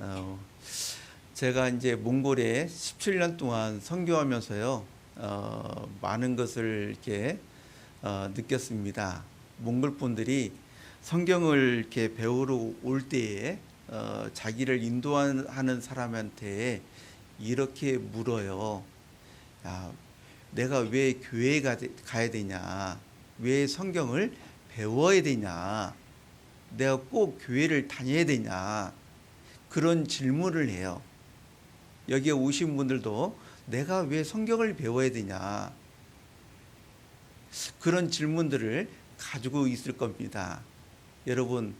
어, 제가 이제 몽골에 17년 동안 선교하면서요, 많은 것을 이렇게 느꼈습니다. 몽골 분들이 성경을 이렇게 배우러 올 때에 자기를 인도하는 사람한테 이렇게 물어요. 야, 내가 왜 교회에 가야 되냐? 왜 성경을 배워야 되냐? 내가 꼭 교회를 다녀야 되냐? 그런 질문을 해요. 여기에 오신 분들도 내가 왜 성경을 배워야 되냐? 그런 질문들을 가지고 있을 겁니다. 여러분,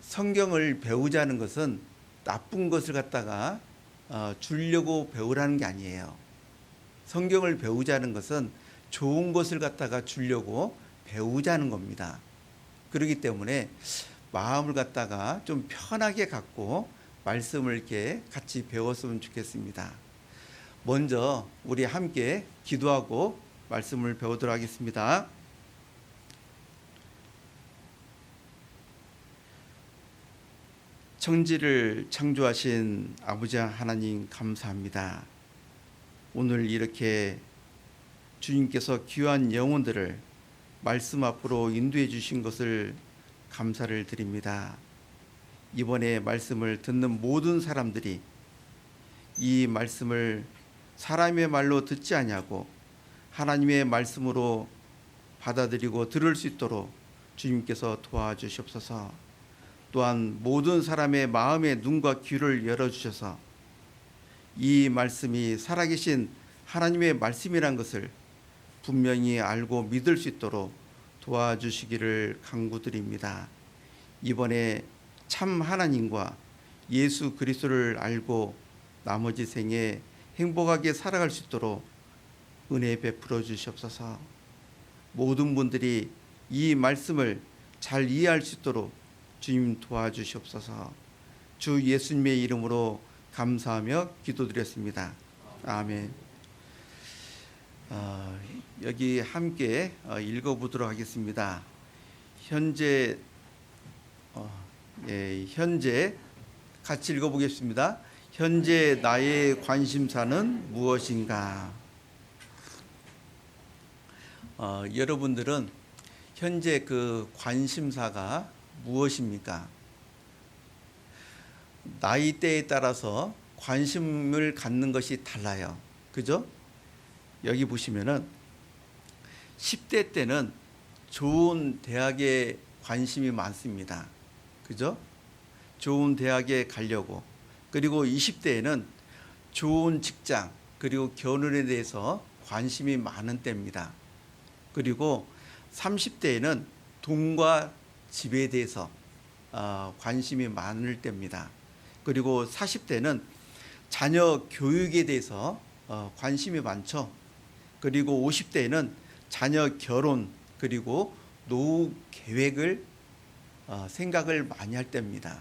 성경을 배우자는 것은 나쁜 것을 갖다가 주려고 배우라는 게 아니에요. 성경을 배우자는 것은 좋은 것을 갖다가 주려고 배우자는 겁니다. 그렇기 때문에 마음을 갖다가 좀 편하게 갖고 말씀을 이렇게 같이 배웠으면 좋겠습니다. 먼저 우리 함께 기도하고 말씀을 배우도록 하겠습니다. 천지를 창조하신 아버지 하나님 감사합니다. 오늘 이렇게 주님께서 귀한 영혼들을 말씀 앞으로 인도해 주신 것을 감사를 드립니다. 이번에 말씀을 듣는 모든 사람들이 이 말씀을 사람의 말로 듣지 아니하고 하나님의 말씀으로 받아들이고 들을 수 있도록 주님께서 도와주시옵소서. 또한 모든 사람의 마음의 눈과 귀를 열어주셔서 이 말씀이 살아계신 하나님의 말씀이란 것을 분명히 알고 믿을 수 있도록 도와주시기를 간구드립니다. 이번에 참 하나님과 예수 그리스도를 알고 나머지 생에 행복하게 살아갈 수 있도록 은혜 베풀어 주시옵소서. 모든 분들이 이 말씀을 잘 이해할 수 있도록 주님 도와주시옵소서. 주 예수님의 이름으로 감사하며 기도드렸습니다. 아멘. 여기 함께 읽어보도록 하겠습니다. 현재 같이 읽어보겠습니다. 현재 나의 관심사는 무엇인가? 여러분들은 현재 그 관심사가 무엇입니까? 나이대에 따라서 관심을 갖는 것이 달라요. 그죠? 여기 보시면은 10대 때는 좋은 대학에 관심이 많습니다. 그죠? 좋은 대학에 가려고. 그리고 20대에는 좋은 직장, 그리고 결혼에 대해서 관심이 많은 때입니다. 그리고 30대에는 돈과 집에 대해서 관심이 많을 때입니다. 그리고 40대는 자녀 교육에 대해서 관심이 많죠. 그리고 50대에는 자녀 결혼 그리고 노후 계획을 생각을 많이 할 때입니다.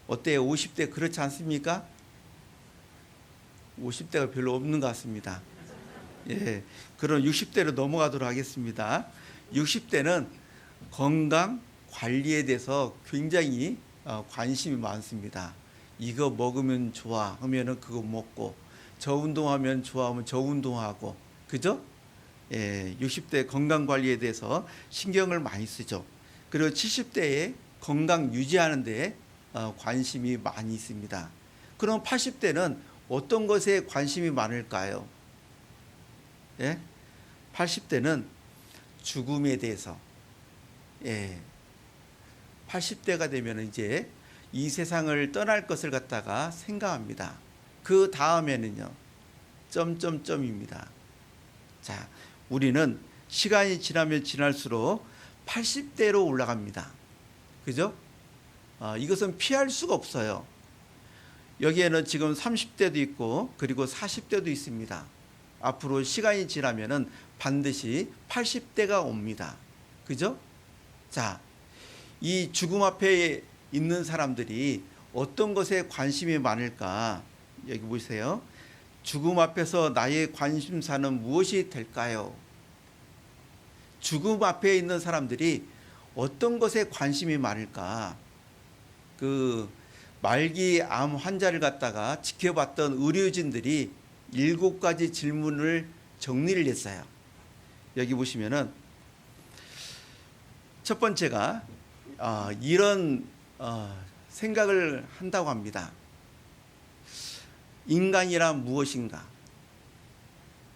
어때요? 50대 그렇지 않습니까? 50대가 별로 없는 것 같습니다. 예, 그럼 60대로 넘어가도록 하겠습니다. 60대는 건강 관리에 대해서 굉장히 관심이 많습니다. 이거 먹으면 좋아 하면은 그거 먹고, 저 운동하면 좋아하면 저 운동하고, 그죠? 예, 60대 건강 관리에 대해서 신경을 많이 쓰죠. 그리고 70대에 건강 유지하는 데 관심이 많이 있습니다. 그럼 80대는 어떤 것에 관심이 많을까요? 예? 80대는 죽음에 대해서. 예. 80대가 되면 이제 이 세상을 떠날 것을 갖다가 생각합니다. 그 다음에는요, 점점점입니다. 자, 우리는 시간이 지나면 지날수록 80대로 올라갑니다. 그죠? 이것은 피할 수가 없어요. 여기에는 지금 30대도 있고, 그리고 40대도 있습니다. 앞으로 시간이 지나면은 반드시 80대가 옵니다. 그죠? 자, 이 죽음 앞에 있는 사람들이 어떤 것에 관심이 많을까? 여기 보세요. 죽음 앞에서 나의 관심사는 무엇이 될까요? 죽음 앞에 있는 사람들이 어떤 것에 관심이 많을까? 그 말기 암 환자를 갖다가 지켜봤던 의료진들이 7가지 질문을 정리를 했어요. 여기 보시면은 첫 번째가 이런 생각을 한다고 합니다. 인간이란 무엇인가?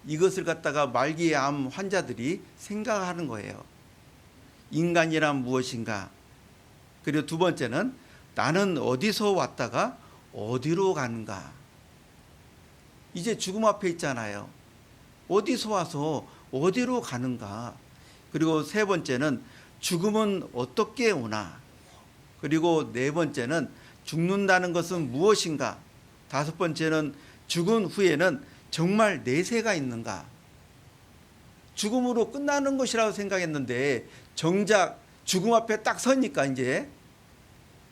이것을 갖다가 말기 암 환자들이 생각하는 거예요. 인간이란 무엇인가? 그리고 두 번째는 나는 어디서 왔다가 어디로 가는가? 이제 죽음 앞에 있잖아요. 어디서 와서 어디로 가는가? 그리고 세 번째는 죽음은 어떻게 오나? 그리고 네 번째는 죽는다는 것은 무엇인가? 다섯 번째는 죽은 후에는 정말 내세가 있는가? 죽음으로 끝나는 것이라고 생각했는데 정작 죽음 앞에 딱 서니까 이제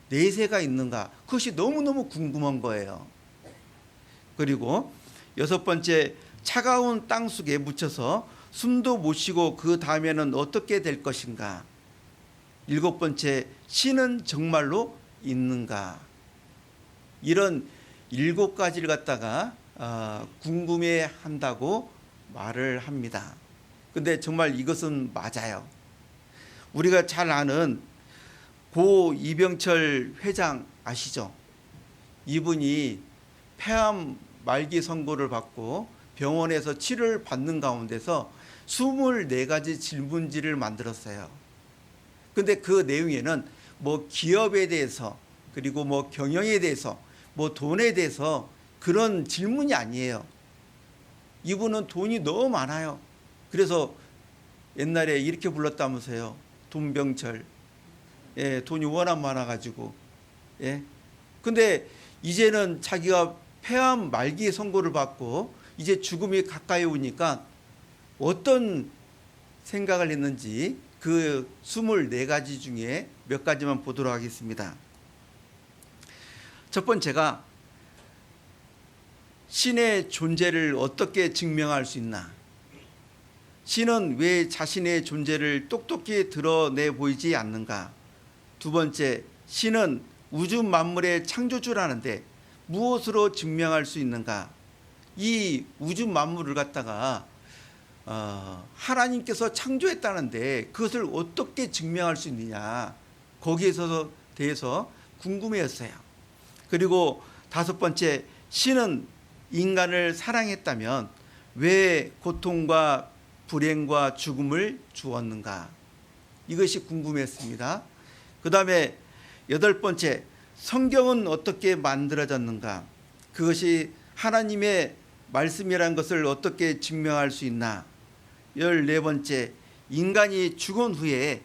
내세가 있는가? 그것이 너무너무 궁금한 거예요. 그리고 여섯 번째, 차가운 땅 속에 묻혀서 숨도 못 쉬고 그 다음에는 어떻게 될 것인가? 일곱 번째, 신은 정말로 있는가? 이런 7가지를 갖다가 궁금해 한다고 말을 합니다. 근데 정말 이것은 맞아요. 우리가 잘 아는 고 이병철 회장 아시죠? 이분이 폐암 말기 선고를 받고 병원에서 치료를 받는 가운데서 24가지 질문지를 만들었어요. 근데 그 내용에는 뭐 기업에 대해서 그리고 뭐 경영에 대해서 뭐 돈에 대해서 그런 질문이 아니에요. 이분은 돈이 너무 많아요. 그래서 옛날에 이렇게 불렀다면서요. 돈병철. 예, 돈이 워낙 많아가지고. 예. 근데 이제는 자기가 폐암 말기 선고를 받고 이제 죽음이 가까이 오니까 어떤 생각을 했는지 그 24가지 중에 몇 가지만 보도록 하겠습니다. 첫 번째가 신의 존재를 어떻게 증명할 수 있나? 신은 왜 자신의 존재를 똑똑히 드러내 보이지 않는가? 두 번째, 신은 우주 만물의 창조주라는데 무엇으로 증명할 수 있는가? 이 우주 만물을 갖다가 하나님께서 창조했다는데 그것을 어떻게 증명할 수 있느냐? 거기에 대해서 궁금해했어요. 그리고 다섯 번째, 신은 인간을 사랑했다면 왜 고통과 불행과 죽음을 주었는가? 이것이 궁금했습니다. 그 다음에 여덟 번째, 성경은 어떻게 만들어졌는가? 그것이 하나님의 말씀이라는 것을 어떻게 증명할 수 있나? 14번째, 인간이 죽은 후에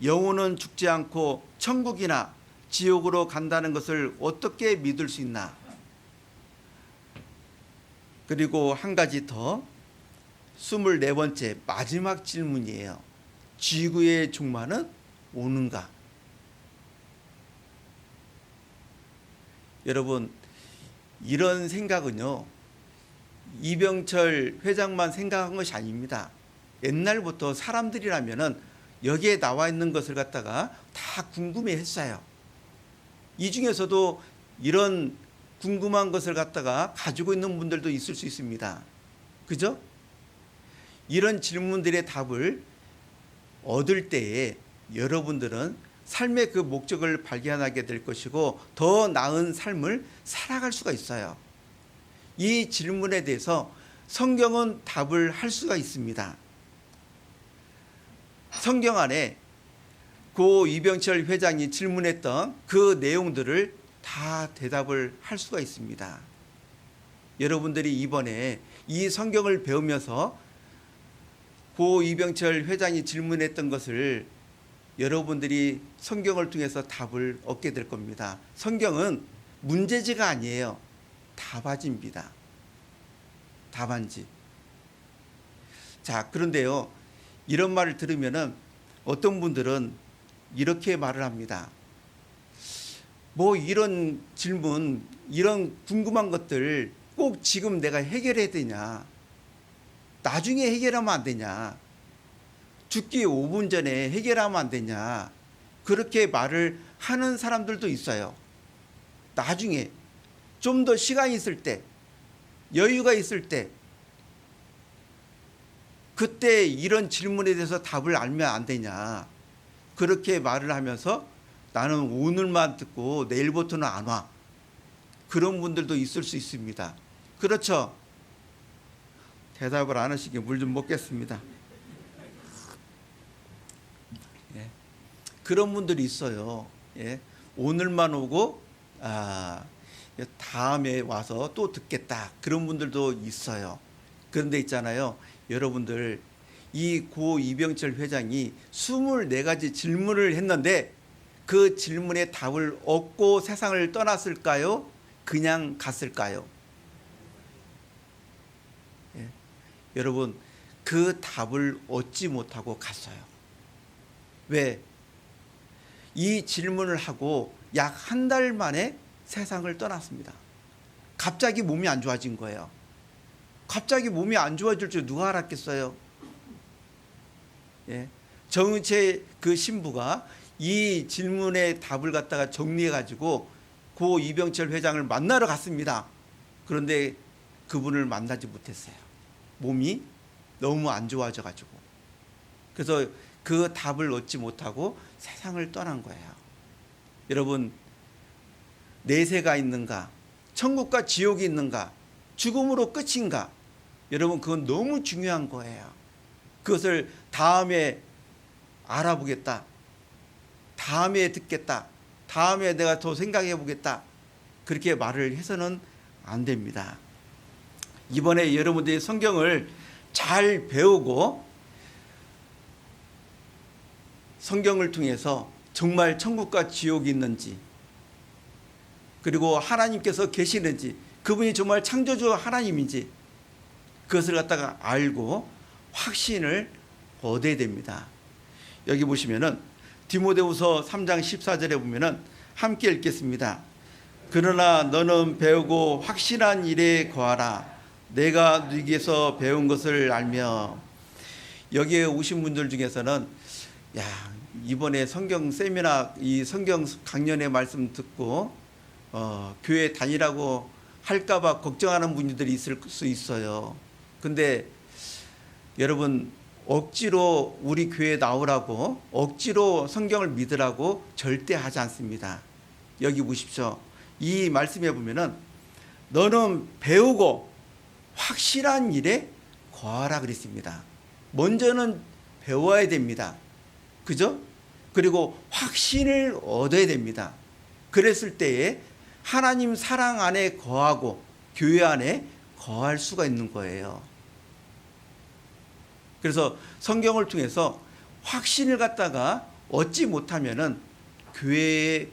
영혼은 죽지 않고 천국이나 지옥으로 간다는 것을 어떻게 믿을 수 있나? 그리고 한 가지 더, 24번째 마지막 질문이에요. 지구의 종말은 오는가? 여러분, 이런 생각은요, 이병철 회장만 생각한 것이 아닙니다. 옛날부터 사람들이라면은 여기에 나와 있는 것을 갖다가 다 궁금해 했어요. 이 중에서도 이런 궁금한 것을 갖다가 가지고 있는 분들도 있을 수 있습니다. 그죠? 이런 질문들의 답을 얻을 때에 여러분들은 삶의 그 목적을 발견하게 될 것이고 더 나은 삶을 살아갈 수가 있어요. 이 질문에 대해서 성경은 답을 할 수가 있습니다. 성경 안에 고 이병철 회장이 질문했던 그 내용들을 다 대답을 할 수가 있습니다. 여러분들이 이번에 이 성경을 배우면서 고 이병철 회장이 질문했던 것을 여러분들이 성경을 통해서 답을 얻게 될 겁니다. 성경은 문제지가 아니에요. 답안지입니다. 답안지. 자, 그런데요, 이런 말을 들으면은 어떤 분들은 이렇게 말을 합니다. 뭐 이런 질문, 이런 궁금한 것들 꼭 지금 내가 해결해야 되냐? 나중에 해결하면 안 되냐? 죽기 5분 전에 해결하면 안 되냐? 그렇게 말을 하는 사람들도 있어요. 나중에 좀 더 시간이 있을 때, 여유가 있을 때, 그때 이런 질문에 대해서 답을 알면 안 되냐. 그렇게 말을 하면서 나는 오늘만 듣고 내일부터는 안 와. 그런 분들도 있을 수 있습니다. 그렇죠? 대답을 안 하시게 물 좀 먹겠습니다. 예. 그런 분들이 있어요. 예. 오늘만 오고 다음에 와서 또 듣겠다. 그런 분들도 있어요. 그런데 있잖아요. 여러분들, 이 고 이병철 회장이 24가지 질문을 했는데 그 질문에 답을 얻고 세상을 떠났을까요? 그냥 갔을까요? 예. 여러분, 그 답을 얻지 못하고 갔어요. 왜? 이 질문을 하고 약 한 달 만에 세상을 떠났습니다. 갑자기 몸이 안 좋아진 거예요. 갑자기 몸이 안 좋아질 줄 누가 알았겠어요? 예. 정은채 그 신부가 이 질문의 답을 갖다가 정리해 가지고 고 이병철 회장을 만나러 갔습니다. 그런데 그분을 만나지 못했어요. 몸이 너무 안 좋아져 가지고. 그래서 그 답을 얻지 못하고 세상을 떠난 거예요. 여러분, 내세가 있는가? 천국과 지옥이 있는가? 죽음으로 끝인가? 여러분, 그건 너무 중요한 거예요. 그것을 다음에 알아보겠다. 다음에 듣겠다. 다음에 내가 더 생각해 보겠다. 그렇게 말을 해서는 안 됩니다. 이번에 여러분들이 성경을 잘 배우고 성경을 통해서 정말 천국과 지옥이 있는지, 그리고 하나님께서 계시는지, 그분이 정말 창조주 하나님인지 그것을 갖다가 알고 확신을 얻어야 됩니다. 여기 보시면은 디모데후서 3장 14절에 보면은 함께 읽겠습니다. 그러나 너는 배우고 확신한 일에 거하라. 내가 네게서 배운 것을 알며. 여기에 오신 분들 중에서는 이번에 성경 세미나, 이 성경 강연의 말씀 듣고 교회 다니라고 할까봐 걱정하는 분들이 있을 수 있어요. 근데 여러분, 억지로 우리 교회에 나오라고, 억지로 성경을 믿으라고 절대 하지 않습니다. 여기 보십시오. 이 말씀에 보면은 너는 배우고 확실한 일에 거하라 그랬습니다. 먼저는 배워야 됩니다. 그죠? 그리고 확신을 얻어야 됩니다. 그랬을 때에 하나님 사랑 안에 거하고 교회 안에 거할 수가 있는 거예요. 그래서 성경을 통해서 확신을 갖다가 얻지 못하면은 교회에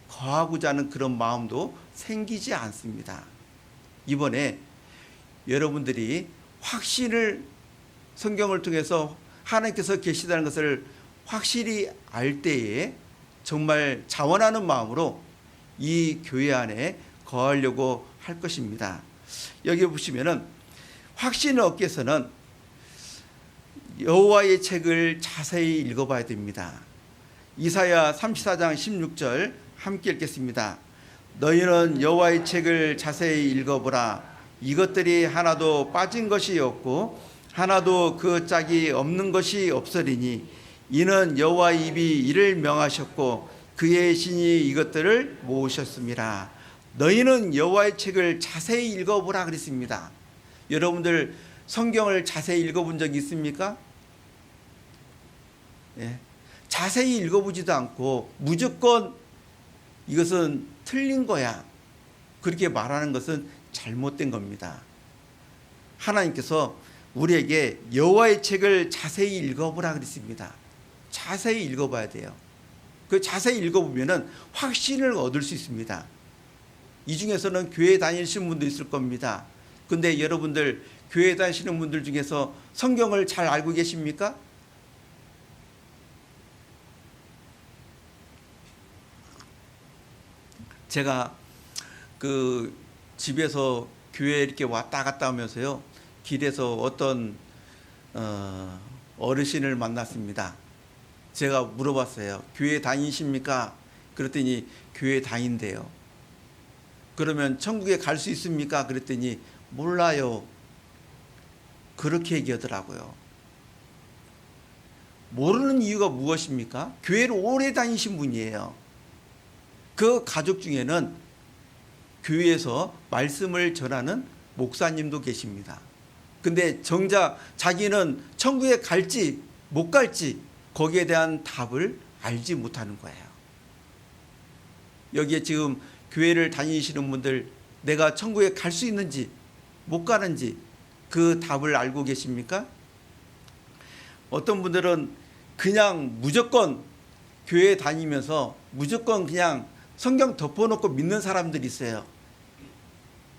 거하고자 하는 그런 마음도 생기지 않습니다. 이번에 여러분들이 확신을, 성경을 통해서 하나님께서 계시다는 것을 확실히 알 때에 정말 자원하는 마음으로 이 교회 안에 거하려고 할 것입니다. 여기 보시면은 확신을 얻기 위해서는 여호와의 책을 자세히 읽어봐야 됩니다. 이사야 34장 16절 함께 읽겠습니다. 너희는 여호와의 책을 자세히 읽어보라. 이것들이 하나도 빠진 것이 없고 하나도 그 짝이 없는 것이 없으리니 이는 여호와의 입이 이를 명하셨고 그의 신이 이것들을 모으셨습니다. 너희는 여호와의 책을 자세히 읽어보라 그랬습니다. 여러분들 성경을 자세히 읽어본 적이 있습니까? 예. 자세히 읽어보지도 않고 무조건 이것은 틀린 거야, 그렇게 말하는 것은 잘못된 겁니다. 하나님께서 우리에게 여호와의 책을 자세히 읽어보라 그랬습니다. 자세히 읽어봐야 돼요. 그 자세히 읽어보면은 확신을 얻을 수 있습니다. 이 중에서는 교회 다니시는 분도 있을 겁니다. 근데 여러분들 교회 다니시는 분들 중에서 성경을 잘 알고 계십니까? 제가 그 집에서 교회 이렇게 왔다 갔다 하면서요, 길에서 어떤 어르신을 만났습니다. 제가 물어봤어요. 교회 다니십니까? 그랬더니 교회 다닌대요. 그러면 천국에 갈 수 있습니까? 그랬더니 몰라요. 그렇게 얘기하더라고요. 모르는 이유가 무엇입니까? 교회를 오래 다니신 분이에요. 그 가족 중에는 교회에서 말씀을 전하는 목사님도 계십니다. 근데 정작 자기는 천국에 갈지 못 갈지 거기에 대한 답을 알지 못하는 거예요. 여기에 지금 교회를 다니시는 분들, 내가 천국에 갈 수 있는지 못 가는지 그 답을 알고 계십니까? 어떤 분들은 그냥 무조건 교회 다니면서 무조건 그냥 성경 덮어놓고 믿는 사람들이 있어요.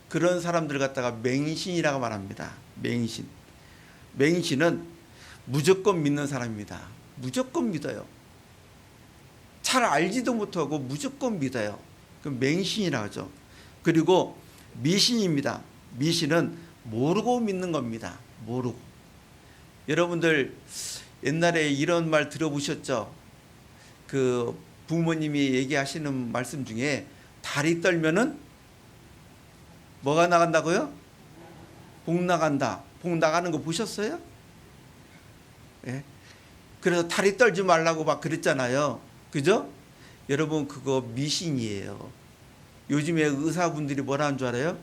그런 사람들 갖다가 맹신이라고 말합니다. 맹신. 맹신은 무조건 믿는 사람입니다. 무조건 믿어요. 잘 알지도 못하고 무조건 믿어요. 그 맹신이라고 하죠. 그리고 미신입니다. 미신은 모르고 믿는 겁니다. 모르고. 여러분들 옛날에 이런 말 들어보셨죠? 그 부모님이 얘기하시는 말씀 중에 다리 떨면은 뭐가 나간다고요? 복 나간다. 복 나가는 거 보셨어요? 예. 그래서 다리 떨지 말라고 막 그랬잖아요. 그죠? 여러분 그거 미신이에요. 요즘에 의사분들이 뭐라는 줄 알아요?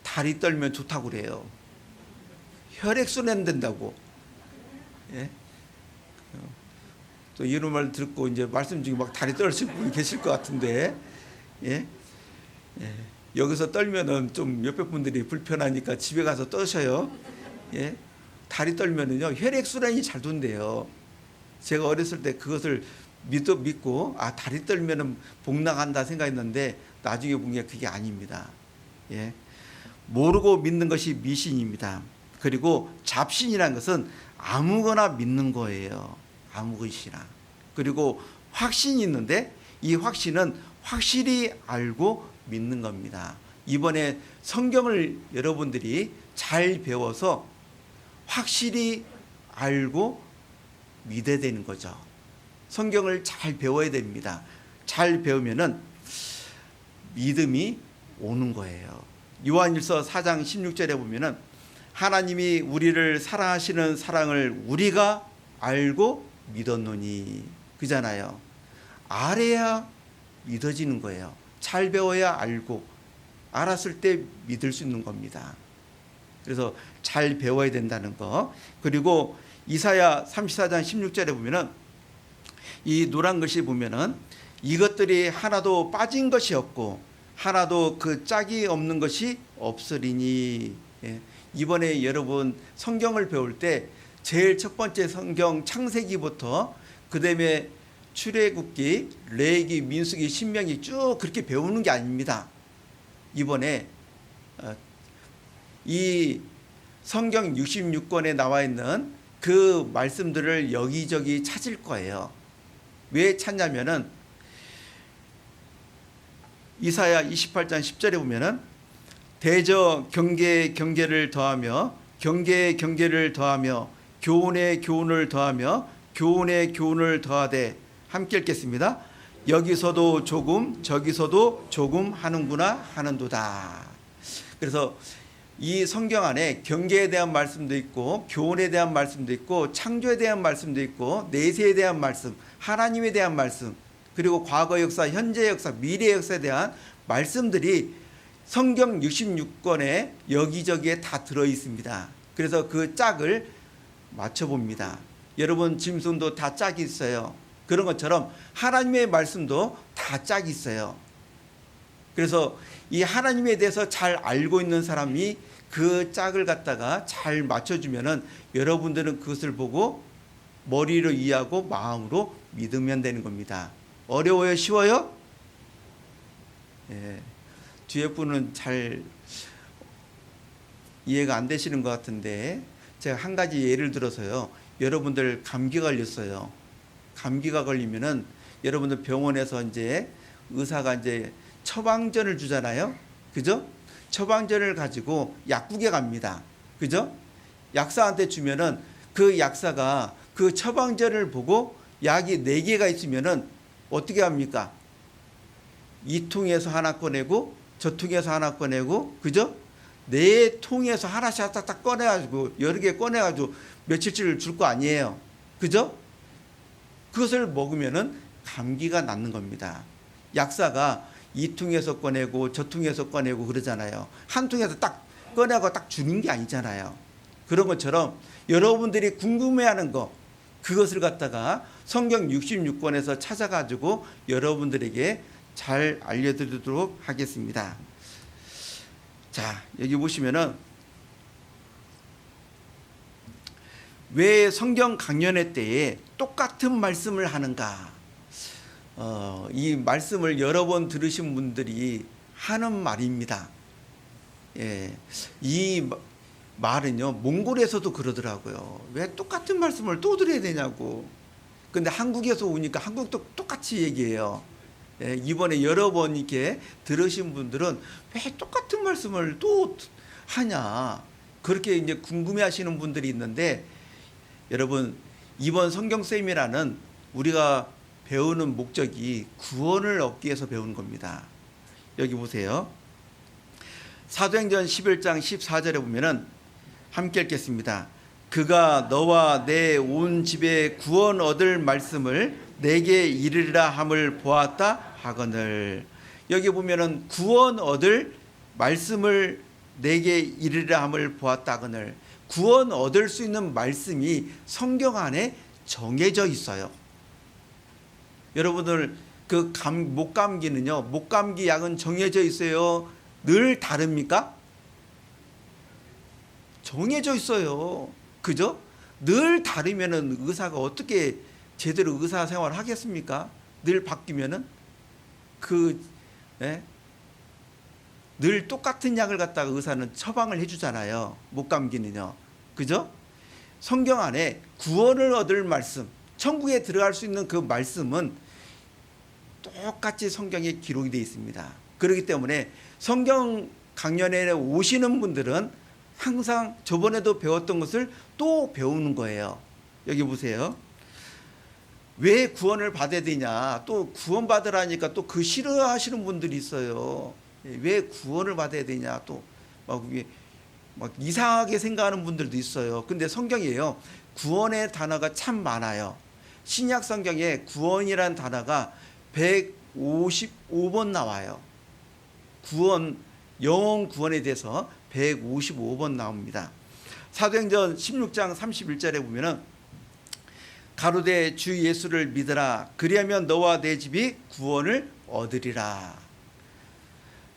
다리 떨면 좋다고 그래요. 혈액순환 된다고. 예? 또 이런 말 듣고 이제 말씀 중에 막 다리 떨으시는 분이 계실 것 같은데, 예? 예. 여기서 떨면은 좀 옆에 분들이 불편하니까 집에 가서 떠셔요. 예? 다리 떨면은요 혈액순환이 잘 돈대요. 제가 어렸을 때 그것을 믿고 다리 떨면은 복 나간다 생각했는데 나중에 보니까 그게 아닙니다. 예? 모르고 믿는 것이 미신입니다. 그리고 잡신이라는 것은 아무거나 믿는 거예요. 아무 것이나. 그리고 확신이 있는데 이 확신은 확실히 알고 믿는 겁니다. 이번에 성경을 여러분들이 잘 배워서 확실히 알고 믿어야 되는 거죠. 성경을 잘 배워야 됩니다. 잘 배우면은 믿음이 오는 거예요. 요한일서 4장 16절에 보면은 하나님이 우리를 사랑하시는 사랑을 우리가 알고 믿었노니 그잖아요. 알아야 믿어지는 거예요. 잘 배워야 알고 알았을 때 믿을 수 있는 겁니다. 그래서 잘 배워야 된다는 거. 그리고 이사야 34장 16절에 보면은 이 노란 글씨 보면은 이것들이 하나도 빠진 것이 없고 하나도 그 짝이 없는 것이 없으리니. 예. 이번에 여러분 성경을 배울 때 제일 첫 번째 성경 창세기부터 그다음에 출애굽기, 레위기, 민수기, 신명기 쭉 그렇게 배우는 게 아닙니다. 이번에 이 성경 66권에 나와 있는 그 말씀들을 여기저기 찾을 거예요. 왜 찾냐면은 이사야 28장 10절에 보면은 대저 경계에 경계를 더하며 경계에 경계를 더하며 교훈에 교훈을 더하며 교훈에 교훈을 더하되 함께 읽겠습니다. 여기서도 조금 저기서도 조금 하는구나 하는도다. 그래서 이 성경 안에 경계에 대한 말씀도 있고 교훈에 대한 말씀도 있고 창조에 대한 말씀도 있고 내세에 대한 말씀, 하나님에 대한 말씀, 그리고 과거 역사, 현재 역사, 미래 역사에 대한 말씀들이 성경 66권에 여기저기에 다 들어 있습니다. 그래서 그 짝을 맞춰봅니다. 여러분 짐승도 다 짝이 있어요. 그런 것처럼 하나님의 말씀도 다 짝이 있어요. 그래서 이 하나님에 대해서 잘 알고 있는 사람이 그 짝을 갖다가 잘 맞춰주면은 여러분들은 그것을 보고 머리로 이해하고 마음으로 믿으면 되는 겁니다. 어려워요? 쉬워요? 예. 뒤에 분은 잘 이해가 안 되시는 것 같은데 제가 한 가지 예를 들어서요. 여러분들 감기 걸렸어요. 감기가 걸리면은 여러분들 병원에서 이제 의사가 이제 처방전을 주잖아요. 그죠? 처방전을 가지고 약국에 갑니다. 그죠? 약사한테 주면은 그 약사가 그 처방전을 보고 약이 4개가 있으면은 어떻게 합니까? 이 통에서 하나 꺼내고 저 통에서 하나 꺼내고, 그죠? 내 통에서 하나씩 딱딱 꺼내가지고 여러 개 꺼내가지고 며칠치를 줄 거 아니에요, 그죠? 그것을 먹으면은 감기가 낫는 겁니다. 약사가 이 통에서 꺼내고 저 통에서 꺼내고 그러잖아요. 한 통에서 딱 꺼내고 딱 주는 게 아니잖아요. 그런 것처럼 여러분들이 궁금해하는 거, 그것을 갖다가 성경 66권에서 찾아가지고 여러분들에게 잘 알려드리도록 하겠습니다. 자, 여기 보시면은 왜 성경 강연회 때에 똑같은 말씀을 하는가? 이 말씀을 여러 번 들으신 분들이 하는 말입니다. 예, 이 말은요, 몽골에서도 그러더라고요. 왜 똑같은 말씀을 또 들어야 되냐고. 근데 한국에서 오니까 한국도 똑같이 얘기해요. 예, 이번에 여러 번 이렇게 들으신 분들은 왜 똑같은 말씀을 또 하냐, 그렇게 이제 궁금해하시는 분들이 있는데, 여러분, 이번 성경 세미나는 우리가 배우는 목적이 구원을 얻기 위해서 배우는 겁니다. 여기 보세요. 사도행전 11장 14절에 보면은 함께 읽겠습니다. 그가 너와 내 온 집에 구원 얻을 말씀을 내게 이르리라 함을 보았다 하거늘. 여기 보면은 구원 얻을 말씀을 내게 이르리라 함을 보았다 하거늘. 구원 얻을 수 있는 말씀이 성경 안에 정해져 있어요. 여러분들 그 목감기는요, 목감기 약은 정해져 있어요? 늘 다릅니까? 정해져 있어요. 그죠? 늘 다르면은 의사가 어떻게 제대로 의사 생활을 하겠습니까? 늘 바뀌면은 늘 똑같은 약을 갖다가 의사는 처방을 해주잖아요. 목감기는요, 그죠? 성경 안에 구원을 얻을 말씀, 천국에 들어갈 수 있는 그 말씀은 똑같이 성경에 기록이 되어 있습니다. 그렇기 때문에 성경 강연에 오시는 분들은 항상 저번에도 배웠던 것을 또 배우는 거예요. 여기 보세요. 왜 구원을 받아야 되냐, 또 구원 받으라니까 또 그 싫어하시는 분들이 있어요. 왜 구원을 받아야 되냐, 또 막 이상하게 생각하는 분들도 있어요. 근데 성경이에요, 구원의 단어가 참 많아요. 신약 성경에 구원이라는 단어가 155번 나와요. 구원, 영혼 구원에 대해서 155번 나옵니다. 사도행전 16장 31절에 보면은 가로되 주 예수를 믿으라, 그리하면 너와 내 집이 구원을 얻으리라.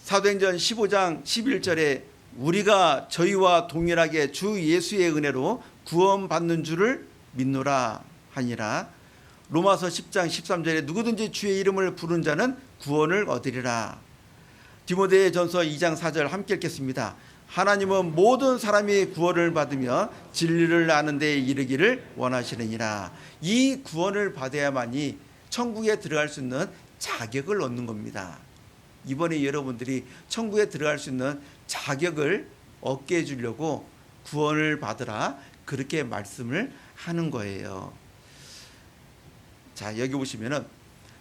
사도행전 15장 11절에 우리가 저희와 동일하게 주 예수의 은혜로 구원받는 줄을 믿노라 하니라. 로마서 10장 13절에 누구든지 주의 이름을 부른 자는 구원을 얻으리라. 디모데전서 2장 4절 함께 읽겠습니다. 하나님은 모든 사람이 구원을 받으며 진리를 아는 데에 이르기를 원하시느니라. 이 구원을 받아야만이 천국에 들어갈 수 있는 자격을 얻는 겁니다. 이번에 여러분들이 천국에 들어갈 수 있는 자격을 얻게 해주려고 구원을 받으라, 그렇게 말씀을 하는 거예요. 자, 여기 보시면은,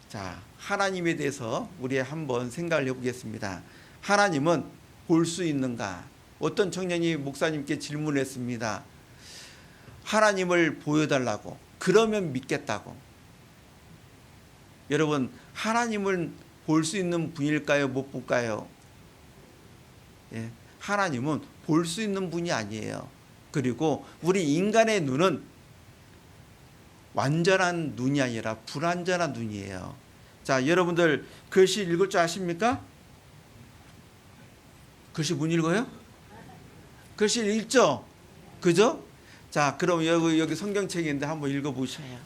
자, 하나님에 대해서 우리 한번 생각을 해보겠습니다. 하나님은 볼 수 있는가? 어떤 청년이 목사님께 질문했습니다. 하나님을 보여달라고. 그러면 믿겠다고. 여러분, 하나님을 볼 수 있는 분일까요? 못 볼까요? 예, 하나님은 볼 수 있는 분이 아니에요. 그리고 우리 인간의 눈은 완전한 눈이 아니라 불완전한 눈이에요. 자, 여러분들 글씨 읽을 줄 아십니까? 글씨 못 읽어요? 글씨 읽죠? 그죠? 자, 그럼 여기 성경책인데 한번 읽어보셔요.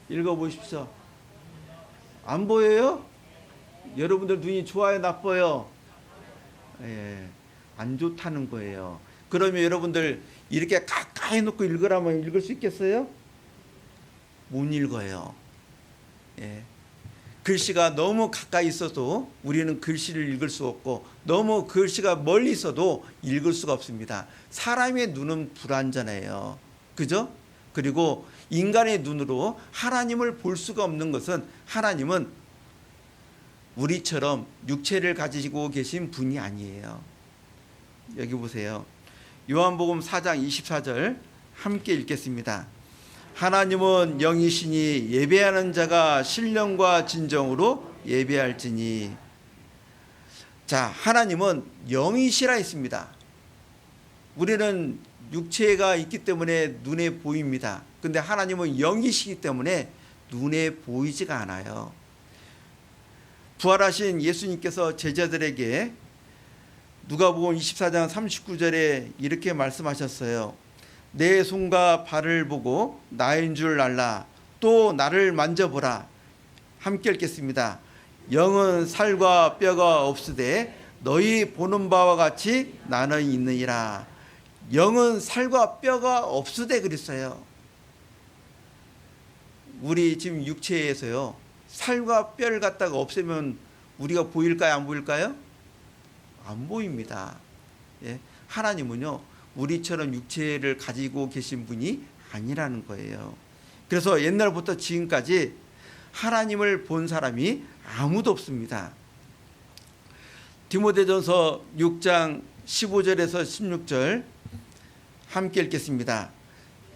읽어보십시오. 안 보여요? 여러분들 눈이 좋아요, 나빠요? 예, 안 좋다는 거예요. 그러면 여러분들 이렇게 가까이 놓고 읽으라면 읽을 수 있겠어요? 못 읽어요. 예. 글씨가 너무 가까이 있어도 우리는 글씨를 읽을 수 없고, 너무 글씨가 멀리 있어도 읽을 수가 없습니다. 사람의 눈은 불완전해요. 그죠? 그리고 인간의 눈으로 하나님을 볼 수가 없는 것은, 하나님은 우리처럼 육체를 가지고 계신 분이 아니에요. 여기 보세요. 요한복음 4장 24절 함께 읽겠습니다. 하나님은 영이시니 예배하는 자가 신령과 진정으로 예배할지니. 자, 하나님은 영이시라 했습니다. 우리는 육체가 있기 때문에 눈에 보입니다. 근데 하나님은 영이시기 때문에 눈에 보이지가 않아요. 부활하신 예수님께서 제자들에게 누가복음 24장 39절에 이렇게 말씀하셨어요. 내 손과 발을 보고 나인 줄 알라. 또 나를 만져보라. 함께 읽겠습니다. 영은 살과 뼈가 없으되 너희 보는 바와 같이 나는 있느니라. 영은 살과 뼈가 없으되 그랬어요. 우리 지금 육체에서요, 살과 뼈를 갖다가 없애면 우리가 보일까요? 안 보일까요? 안 보입니다. 예? 하나님은요, 우리처럼 육체를 가지고 계신 분이 아니라는 거예요. 그래서 옛날부터 지금까지 하나님을 본 사람이 아무도 없습니다. 디모데전서 6장 15절에서 16절 함께 읽겠습니다.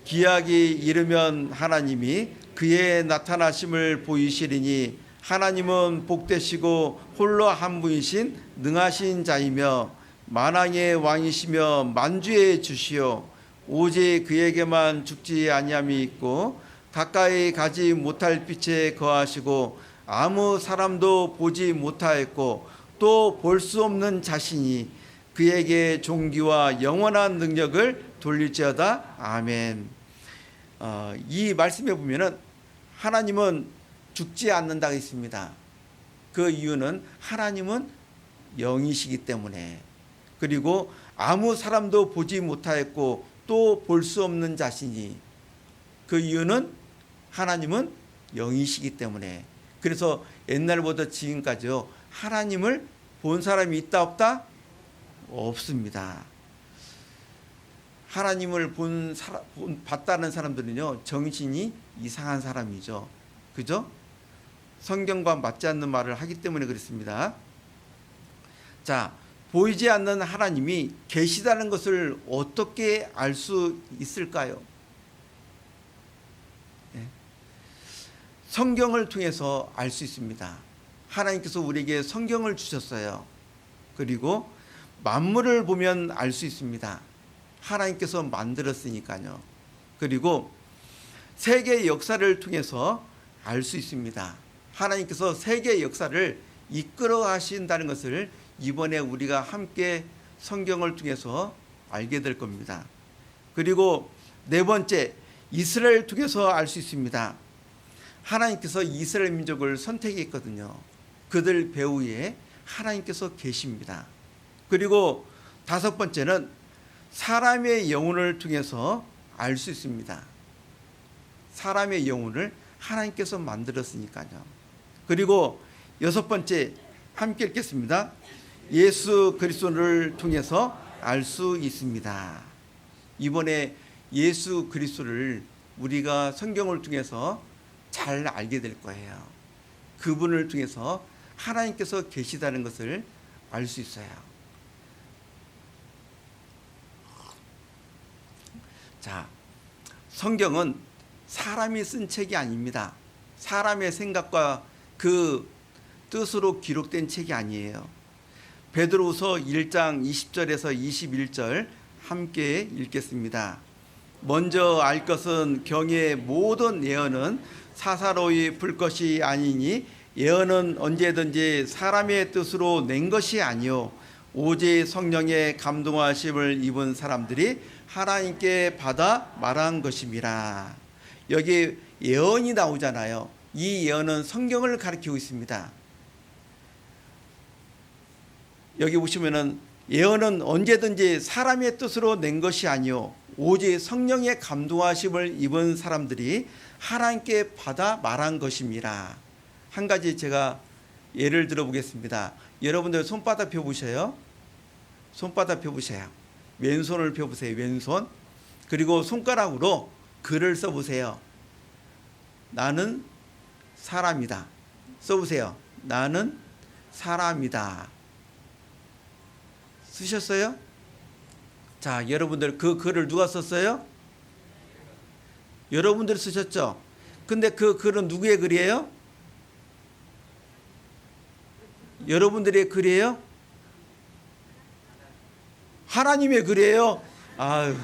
기약이 이르면 하나님이 그의 나타나심을 보이시리니 하나님은 복되시고 홀로 한 분이신 능하신 자이며 만왕의 왕이시며 만주의 주시오. 오직 그에게만 죽지 아니함이 있고 가까이 가지 못할 빛에 거하시고 아무 사람도 보지 못하였고 또 볼 수 없는 자신이 그에게 존귀와 영원한 능력을 돌릴지어다. 아멘. 이 말씀에 보면은 하나님은 죽지 않는다고 있습니다. 그 이유는 하나님은 영이시기 때문에, 그리고 아무 사람도 보지 못하였고 또 볼 수 없는 자신이, 그 이유는 하나님은 영이시기 때문에. 그래서 옛날부터 지금까지요, 하나님을 본 사람이 있다 없다? 없습니다. 하나님을 봤다는 사람들은요, 정신이 이상한 사람이죠. 그죠? 성경과 맞지 않는 말을 하기 때문에 그렇습니다. 자, 보이지 않는 하나님이 계시다는 것을 어떻게 알 수 있을까요? 네. 성경을 통해서 알 수 있습니다. 하나님께서 우리에게 성경을 주셨어요. 그리고 만물을 보면 알 수 있습니다. 하나님께서 만들었으니까요. 그리고 세계 역사를 통해서 알 수 있습니다. 하나님께서 세계 역사를 이끌어 가신다는 것을 이번에 우리가 함께 성경을 통해서 알게 될 겁니다. 그리고 네 번째, 이스라엘을 통해서 알 수 있습니다. 하나님께서 이스라엘 민족을 선택했거든요. 그들 배후에 하나님께서 계십니다. 그리고 다섯 번째는 사람의 영혼을 통해서 알 수 있습니다. 사람의 영혼을 하나님께서 만들었으니까요. 그리고 여섯 번째, 함께 읽겠습니다. 예수 그리스도를 통해서 알 수 있습니다. 이번에 예수 그리스도를 우리가 성경을 통해서 잘 알게 될 거예요. 그분을 통해서 하나님께서 계시다는 것을 알 수 있어요. 자, 성경은 사람이 쓴 책이 아닙니다. 사람의 생각과 그 뜻으로 기록된 책이 아니에요. 베드로후서 1장 20절에서 21절 함께 읽겠습니다. 먼저 알 것은 경의 모든 예언은 사사로이 불 것이 아니니 예언은 언제든지 사람의 뜻으로 낸 것이 아니요 오직 성령의 감동하심을 입은 사람들이 하나님께 받아 말한 것임이라. 여기 예언이 나오잖아요. 이 예언은 성경을 가리키고 있습니다. 여기 보시면은 예언은 언제든지 사람의 뜻으로 낸 것이 아니요 오직 성령의 감동하심을 입은 사람들이 하나님께 받아 말한 것입니다. 한 가지 제가 예를 들어 보겠습니다. 여러분들 손바닥 펴보세요. 손바닥 펴보세요. 왼손을 펴보세요. 왼손. 그리고 손가락으로 글을 써보세요. 나는 사람이다. 써보세요. 나는 사람이다. 쓰셨어요? 자, 여러분들 그 글을 누가 썼어요? 여러분들이 쓰셨죠? 근데 그 글은 누구의 글이에요? 여러분들의 글이에요? 하나님의 글이에요? 아유,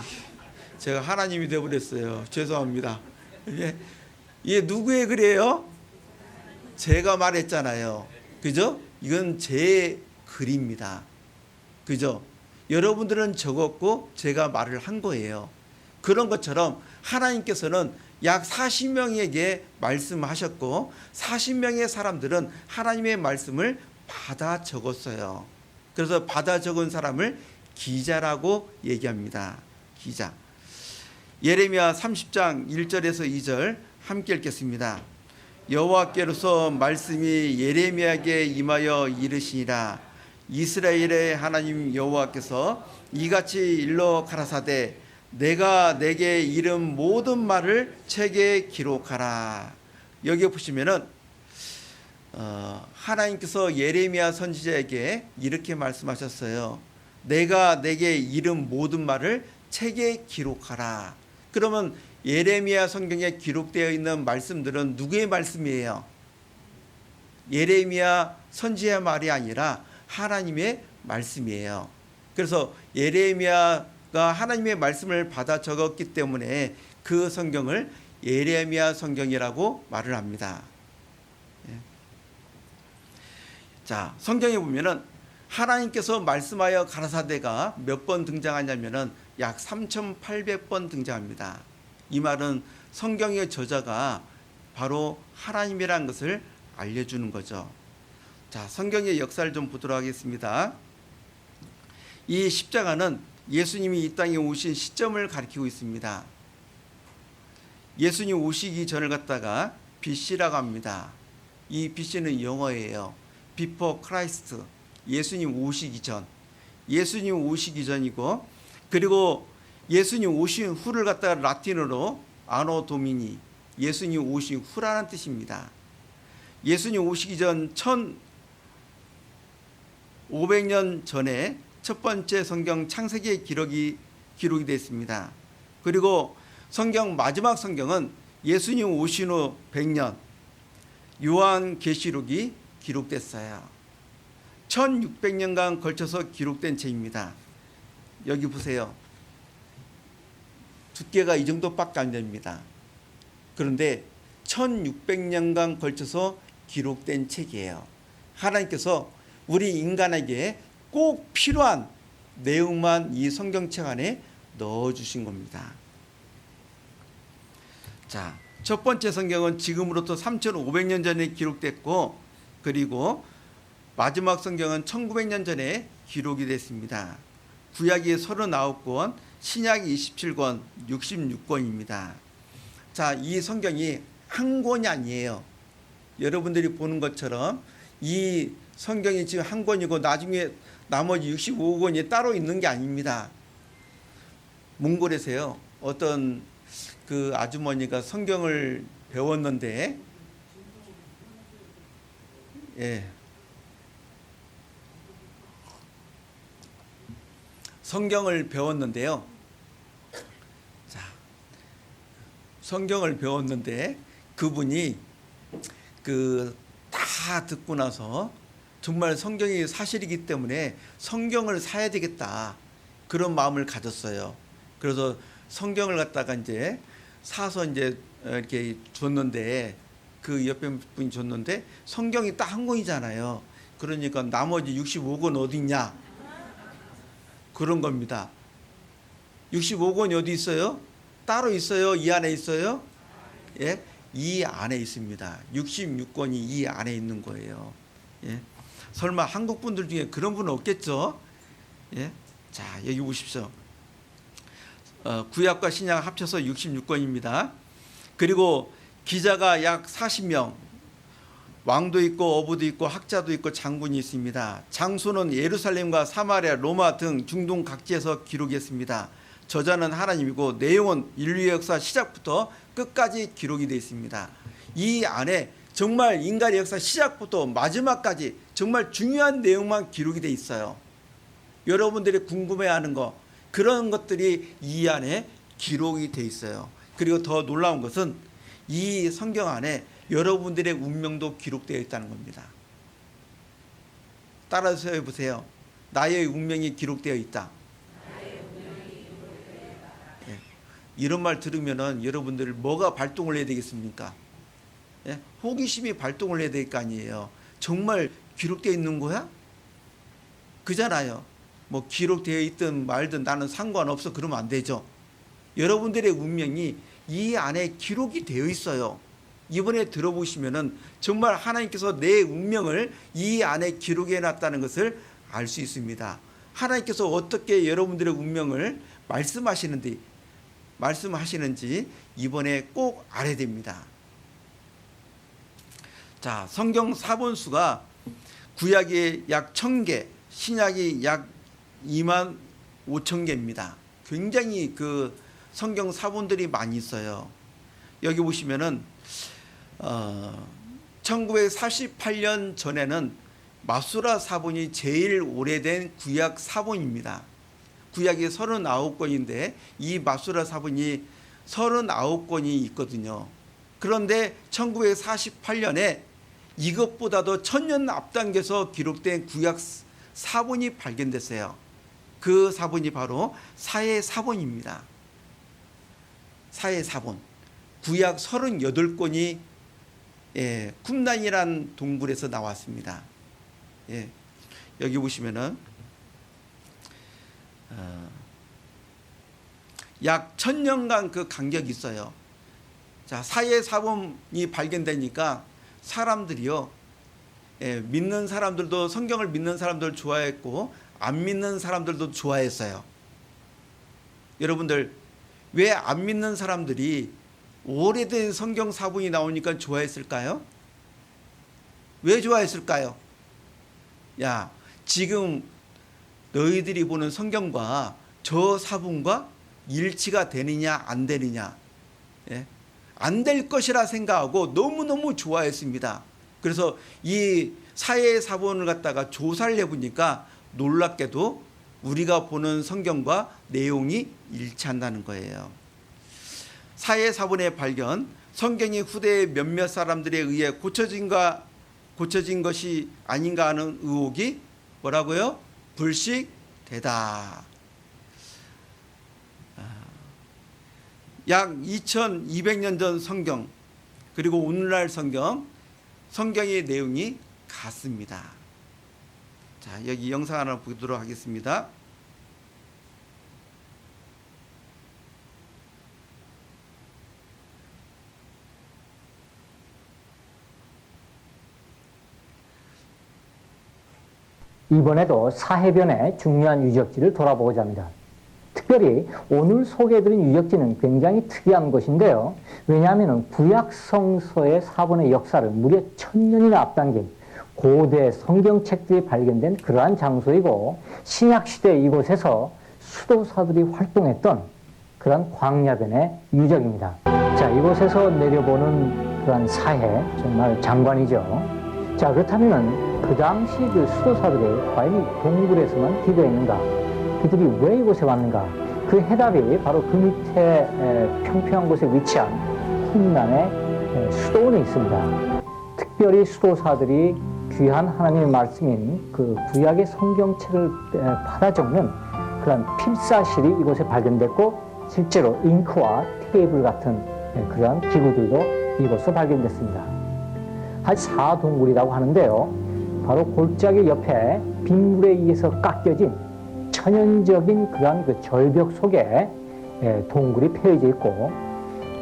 제가 하나님이 되어버렸어요. 죄송합니다. 이게 누구의 글이에요? 제가 말했잖아요. 그죠? 이건 제 글입니다. 그죠? 여러분들은 적었고 제가 말을 한 거예요. 그런 것처럼 하나님께서는 약 40명에게 말씀하셨고 40명의 사람들은 하나님의 말씀을 받아 적었어요. 그래서 받아 적은 사람을 기자라고 얘기합니다. 기자. 예레미야 30장 1절에서 2절 함께 읽겠습니다. 여호와께로서 말씀이 예레미야에게 임하여 이르시니라. 이스라엘의 하나님 여호와께서 이같이 일러 가라사대 내가 내게 이른 모든 말을 책에 기록하라. 여기 보시면은 하나님께서 예레미야 선지자에게 이렇게 말씀하셨어요. 내가 내게 이른 모든 말을 책에 기록하라. 그러면 예레미야 성경에 기록되어 있는 말씀들은 누구의 말씀이에요? 예레미야 선지자의 말이 아니라 하나님의 말씀이에요. 그래서 예레미야가 하나님의 말씀을 받아 적었기 때문에 그 성경을 예레미야 성경이라고 말을 합니다. 자, 성경에 보면은 하나님께서 말씀하여 가라사대가 몇 번 등장하냐면은 약 3,800번 등장합니다. 이 말은 성경의 저자가 바로 하나님이라는 것을 알려주는 거죠. 자, 성경의 역사를 좀 보도록 하겠습니다. 이 십자가는 예수님이 이 땅에 오신 시점을 가리키고 있습니다. 예수님 오시기 전을 갖다가 BC라고 합니다. 이 BC는 영어예요. Before Christ. 예수님 오시기 전. 예수님 오시기 전이고, 그리고 예수님 오신 후를 갖다가 라틴어로 아노 도미니, 예수님 오신 후라는 뜻입니다. 예수님 오시기 전 1500년 전에 첫 번째 성경 창세기의 기록이 되어 있습니다. 그리고 성경 마지막 성경은 예수님 오신 후 100년 요한계시록이 기록됐어요. 1600년간 걸쳐서 기록된 책입니다. 여기 보세요. 두께가 이 정도밖에 안 됩니다. 그런데 1600년간 걸쳐서 기록된 책이에요. 하나님께서 우리 인간에게 꼭 필요한 내용만 이 성경책 안에 넣어주신 겁니다. 자, 첫 번째 성경은 지금으로부터 3500년 전에 기록됐고, 그리고 마지막 성경은 1900년 전에 기록이 됐습니다. 구약이 39권, 신약이 27권, 66권입니다. 자, 이 성경이 한 권이 아니에요. 여러분들이 보는 것처럼 이 성경이 지금 한 권이고 나중에 나머지 65권이 따로 있는 게 아닙니다. 몽골에서요, 어떤 그 아주머니가 성경을 배웠는데, 성경을 배웠는데요. 자, 성경을 배웠는데 그분이 다 듣고 나서 정말 성경이 사실이기 때문에 성경을 사야 되겠다, 그런 마음을 가졌어요. 그래서 성경을 갖다가 이제 사서 이제 이렇게 줬는데, 그 옆에 분이 줬는데 성경이 딱 한 권이잖아요. 그러니까 나머지 65권 어디 있냐, 그런 겁니다. 65권이 어디 있어요? 따로 있어요? 이 안에 있어요? 예, 이 안에 있습니다. 66권이 이 안에 있는 거예요. 예, 설마 한국 분들 중에 그런 분은 없겠죠? 예, 자, 여기 보십시오. 구약과 신약 합쳐서 66권입니다. 그리고 기자가 약 40명, 왕도 있고 어부도 있고 학자도 있고 장군이 있습니다. 장소는 예루살렘과 사마리아, 로마 등 중동 각지에서 기록했습니다. 저자는 하나님이고 내용은 인류의 역사 시작부터 끝까지 기록이 되어 있습니다. 이 안에 정말 인간의 역사 시작부터 마지막까지 정말 중요한 내용만 기록이 돼 있어요. 여러분들이 궁금해하는 거 그런 것들이 이 안에 기록이 돼 있어요. 그리고 더 놀라운 것은 이 성경 안에 여러분들의 운명도 기록되어 있다는 겁니다. 따라서 해보세요. 나의 운명이 기록되어 있다. 예. 이런 말 들으면은 여러분들 뭐가 발동을 해야 되겠습니까? 예? 호기심이 발동을 해야 될 거 아니에요. 정말 기록되어 있는 거야? 그잖아요. 뭐 기록되어 있든 말든 나는 상관없어 그러면 안 되죠. 여러분들의 운명이 이 안에 기록이 되어 있어요. 이번에 들어보시면은 정말 하나님께서 내 운명을 이 안에 기록해 놨다는 것을 알 수 있습니다. 하나님께서 어떻게 여러분들의 운명을 말씀하시는지 이번에 꼭 알아야 됩니다. 자, 성경 사본수가 구약이 약 1000개, 신약이 약 2만 5천 개입니다. 굉장히 그 성경 사본들이 많이 있어요. 여기 보시면은 1948년 전에는 마수라 사본이 제일 오래된 구약 사본입니다. 구약이 39권인데 이 마수라 사본이 39권이 있거든요. 그런데 1948년에 이것보다도 1000년 앞당겨서 기록된 구약 사본이 발견됐어요. 그 사본이 바로 사해사본입니다. 사해사본. 구약 38권이 쿰란이란 동굴에서 나왔습니다. 예, 여기 보시면은 약 1000년간 그 간격이 있어요. 자, 사해사본이 발견되니까 사람들이요, 믿는 사람들도 성경을 믿는 사람들 좋아했고 안 믿는 사람들도 좋아했어요. 여러분들 왜 안 믿는 사람들이 오래된 성경 사본이 나오니까 좋아했을까요? 왜 좋아했을까요? 야, 지금 너희들이 보는 성경과 저 사본과 일치가 되느냐 안 되느냐, 안 될 것이라 생각하고 너무너무 좋아했습니다. 그래서 이 사해사본을 갖다가 조사를 해보니까 놀랍게도 우리가 보는 성경과 내용이 일치한다는 거예요. 사해사본의 발견, 성경이 후대의 몇몇 사람들에 의해 고쳐진 것이 아닌가 하는 의혹이 뭐라고요? 불식되다. 약 2200년 전 성경 그리고 오늘날 성경의 내용이 같습니다. 자, 여기 영상 하나 보도록 하겠습니다. 이번에도 사해변의 중요한 유적지를 돌아보고자 합니다. 특별히 오늘 소개해드린 유적지는 굉장히 특이한 것인데요. 왜냐하면 구약 성서의 사본의 역사를 무려 1000년이나 앞당긴 고대 성경책들이 발견된 그러한 장소이고, 신약시대 이곳에서 수도사들이 활동했던 그러한 광야변의 유적입니다. 자, 이곳에서 내려보는 그러한 사해, 정말 장관이죠. 자, 그렇다면 그 당시 그 수도사들이 과연 이 동굴에서만 기도했는가? 그들이 왜 이곳에 왔는가? 그 해답이 바로 그 밑에 평평한 곳에 위치한 쿰란의 수도원에 있습니다. 특별히 수도사들이 귀한 하나님의 말씀인 그 구약의 성경책을 받아 적는 그런 필사실이 이곳에 발견됐고, 실제로 잉크와 테이블 같은 그러한 기구들도 이곳에서 발견됐습니다. 한 사동굴이라고 하는데요. 바로 골짜기 옆에 빗물에 의해서 깎여진 천연적인 그러한 그 절벽 속에 동굴이 패여져 있고,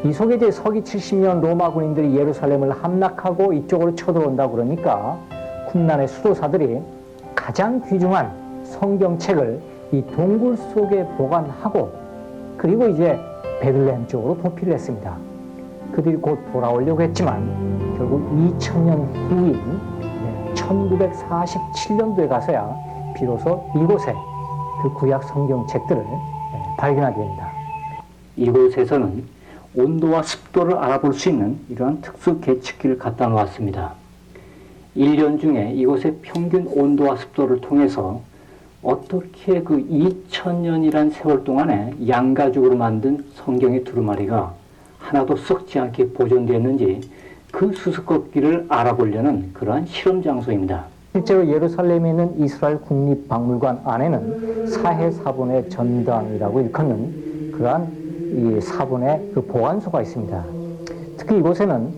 이 속에 이제 서기 70년 로마 군인들이 예루살렘을 함락하고 이쪽으로 쳐들어온다 그러니까 쿰란의 수도사들이 가장 귀중한 성경책을 이 동굴 속에 보관하고, 그리고 이제 베들레헴 쪽으로 도피를 했습니다. 그들이 곧 돌아오려고 했지만 결국 2000년 후인 1947년도에 가서야 비로소 이곳에 그 구약 성경책들을 발견하게 됩니다. 이곳에서는 온도와 습도를 알아볼 수 있는 이러한 특수 계측기를 갖다 놓았습니다. 1년 중에 이곳의 평균 온도와 습도를 통해서 어떻게 그 2000년이란 세월 동안에 양가죽으로 만든 성경의 두루마리가 하나도 썩지 않게 보존되었는지 그 수수께끼를 알아보려는 그러한 실험 장소입니다. 실제로 예루살렘에 있는 이스라엘 국립박물관 안에는 사해사본의 전당이라고 일컫는 그러한 이 사본의 그 보관소가 있습니다. 특히 이곳에는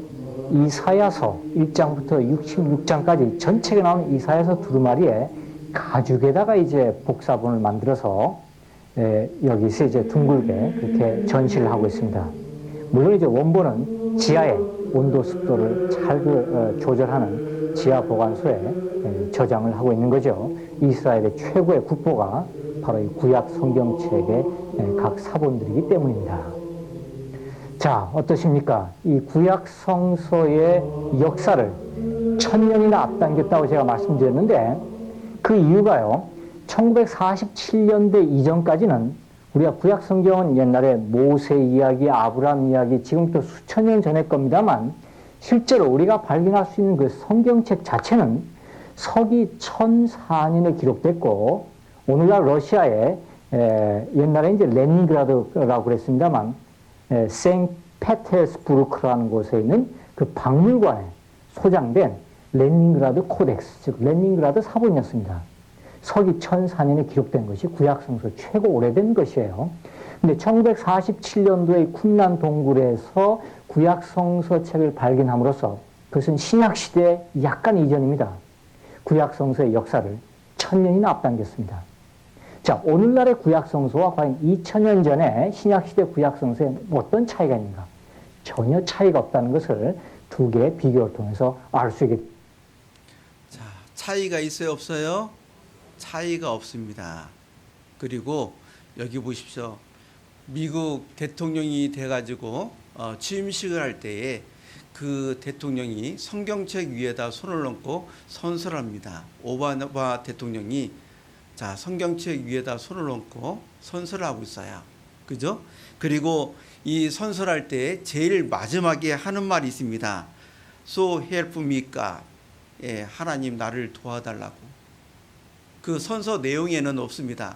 이사야서 1장부터 66장까지 전체가 나오는 이사야서 두루마리에 가죽에다가 이제 복사본을 만들어서 여기서 이제 둥글게 그렇게 전시를 하고 있습니다. 물론 이제 원본은 지하에 온도 습도를 잘 조절하는 지하 보관소에 저장을 하고 있는 거죠. 이스라엘의 최고의 국보가 바로 이 구약 성경책의 각 사본들이기 때문입니다. 자, 어떠십니까? 이 구약 성서의 역사를 1000년이나 앞당겼다고 제가 말씀드렸는데 그 이유가요. 1947년대 이전까지는 우리가 구약 성경은 옛날에 모세 이야기, 아브라함 이야기, 지금부터 수천 년 전의 겁니다만 실제로 우리가 발견할 수 있는 그 성경책 자체는 서기 1004년에 기록됐고 오늘날 러시아에 옛날에 이제 레닌그라드라고 그랬습니다만 생페테르스부르크라는 곳에 있는 그 박물관에 소장된 레닌그라드 코덱스, 즉 레닌그라드 사본이었습니다. 서기 1004년에 기록된 것이 구약성서 최고 오래된 것이에요. 근데 1947년도에 쿰란 동굴에서 구약성서 책을 발견함으로써 그것은 신약시대 약간 이전입니다. 구약성서의 역사를 1000년이나 앞당겼습니다. 자, 오늘날의 구약성서와 과연 2000년 전에 신약시대 구약성서에 어떤 차이가 있는가? 전혀 차이가 없다는 것을 두 개의 비교를 통해서 알 수 있겠습니다. 자, 차이가 있어요, 없어요? 차이가 없습니다. 그리고 여기 보십시오. 미국 대통령이 돼가지고 취임식을 할 때에 그 대통령이 성경책 위에다 손을 얹고 선서합니다. 오바마 대통령이 자, 성경책 위에다 손을 얹고 선서를 하고 있어요. 그죠? 그리고 이 선서할 때 제일 마지막에 하는 말이 있습니다. So help me God. 예, 하나님 나를 도와달라고. 그 선서 내용에는 없습니다.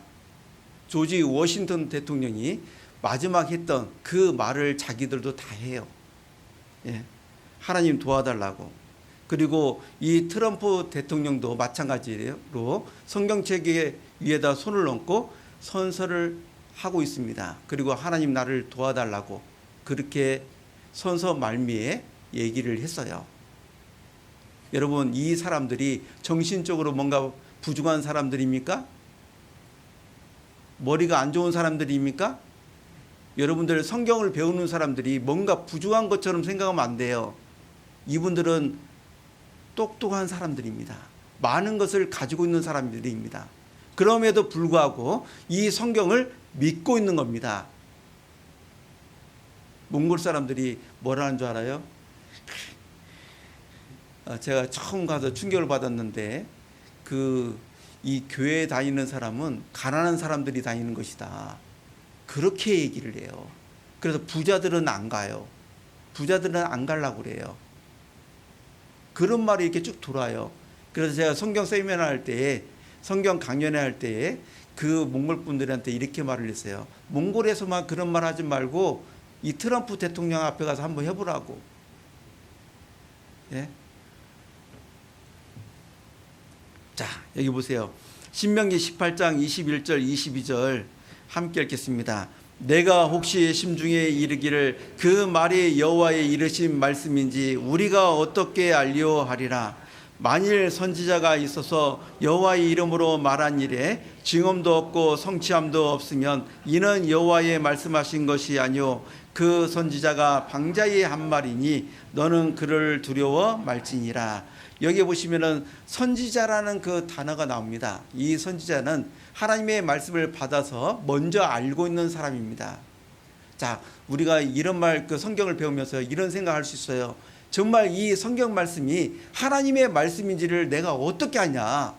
조지 워싱턴 대통령이 마지막 했던 그 말을 자기들도 다 해요. 예, 하나님 도와달라고. 그리고 이 트럼프 대통령도 마찬가지로 성경책 위에다 손을 얹고 선서를 하고 있습니다. 그리고 하나님 나를 도와달라고 그렇게 선서 말미에 얘기를 했어요. 여러분, 이 사람들이 정신적으로 뭔가 부족한 사람들입니까? 머리가 안 좋은 사람들입니까? 여러분들 성경을 배우는 사람들이 뭔가 부족한 것처럼 생각하면 안 돼요. 이분들은 똑똑한 사람들입니다. 많은 것을 가지고 있는 사람들입니다. 그럼에도 불구하고 이 성경을 믿고 있는 겁니다. 몽골 사람들이 뭐라는 줄 알아요? 제가 처음 가서 충격을 받았는데 이 교회에 다니는 사람은 가난한 사람들이 다니는 것이다. 그렇게 얘기를 해요. 그래서 부자들은 안 가요. 부자들은 안 가려고 그래요. 그런 말이 이렇게 쭉 돌아요. 그래서 제가 성경 세미나 할 때에 성경 강연회 할 때에 그 몽골 분들한테 이렇게 말을 했어요. 몽골에서만 그런 말 하지 말고 이 트럼프 대통령 앞에 가서 한번 해보라고. 예? 자, 여기 보세요. 신명기 18장 21절 22절 함께 읽겠습니다. 내가 혹시 심중에 이르기를 그 말이 여호와의 이르신 말씀인지 우리가 어떻게 알리오 하리라. 만일 선지자가 있어서 여호와의 이름으로 말한 일에 증언도 없고 성취함도 없으면 이는 여호와의 말씀하신 것이 아니오 그 선지자가 방자의 한 말이니 너는 그를 두려워 말지니라. 여기 보시면은 선지자라는 그 단어가 나옵니다. 이 선지자는 하나님의 말씀을 받아서 먼저 알고 있는 사람입니다. 자, 우리가 이런 말, 그 성경을 배우면서 이런 생각할 수 있어요. 정말 이 성경 말씀이 하나님의 말씀인지를 내가 어떻게 아냐?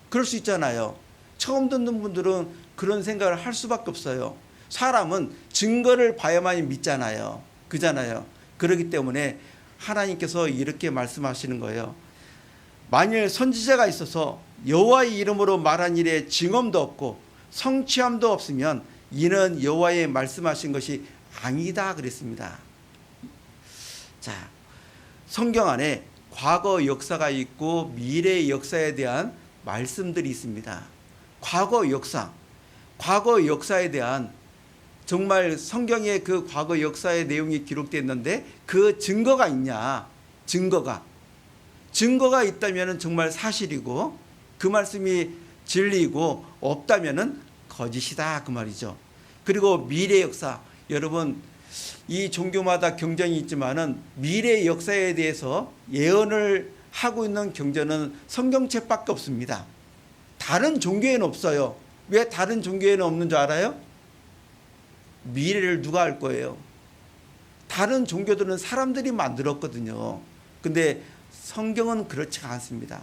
그럴 수 있잖아요. 처음 듣는 분들은 그런 생각을 할 수밖에 없어요. 사람은 증거를 봐야만 믿잖아요. 그잖아요. 그렇기 때문에 하나님께서 이렇게 말씀하시는 거예요. 만일 선지자가 있어서 여호와의 이름으로 말한 일에 증언도 없고 성취함도 없으면 이는 여호와의 말씀하신 것이 아니다 그랬습니다. 자, 성경 안에 과거 역사가 있고 미래의 역사에 대한 말씀들이 있습니다. 과거 역사에 대한 정말 성경에 그 과거 역사의 내용이 기록되어 있는데 그 증거가 있냐? 증거가 있다면 정말 사실이고 그 말씀이 진리이고 없다면 거짓이다 그 말이죠. 그리고 미래 역사, 여러분 이 종교마다 경전이 있지만은 미래 역사에 대해서 예언을 하고 있는 경전은 성경책밖에 없습니다. 다른 종교에는 없어요. 왜 다른 종교에는 없는 줄 알아요? 미래를 누가 알 거예요? 다른 종교들은 사람들이 만들었거든요. 근데 성경은 그렇지가 않습니다.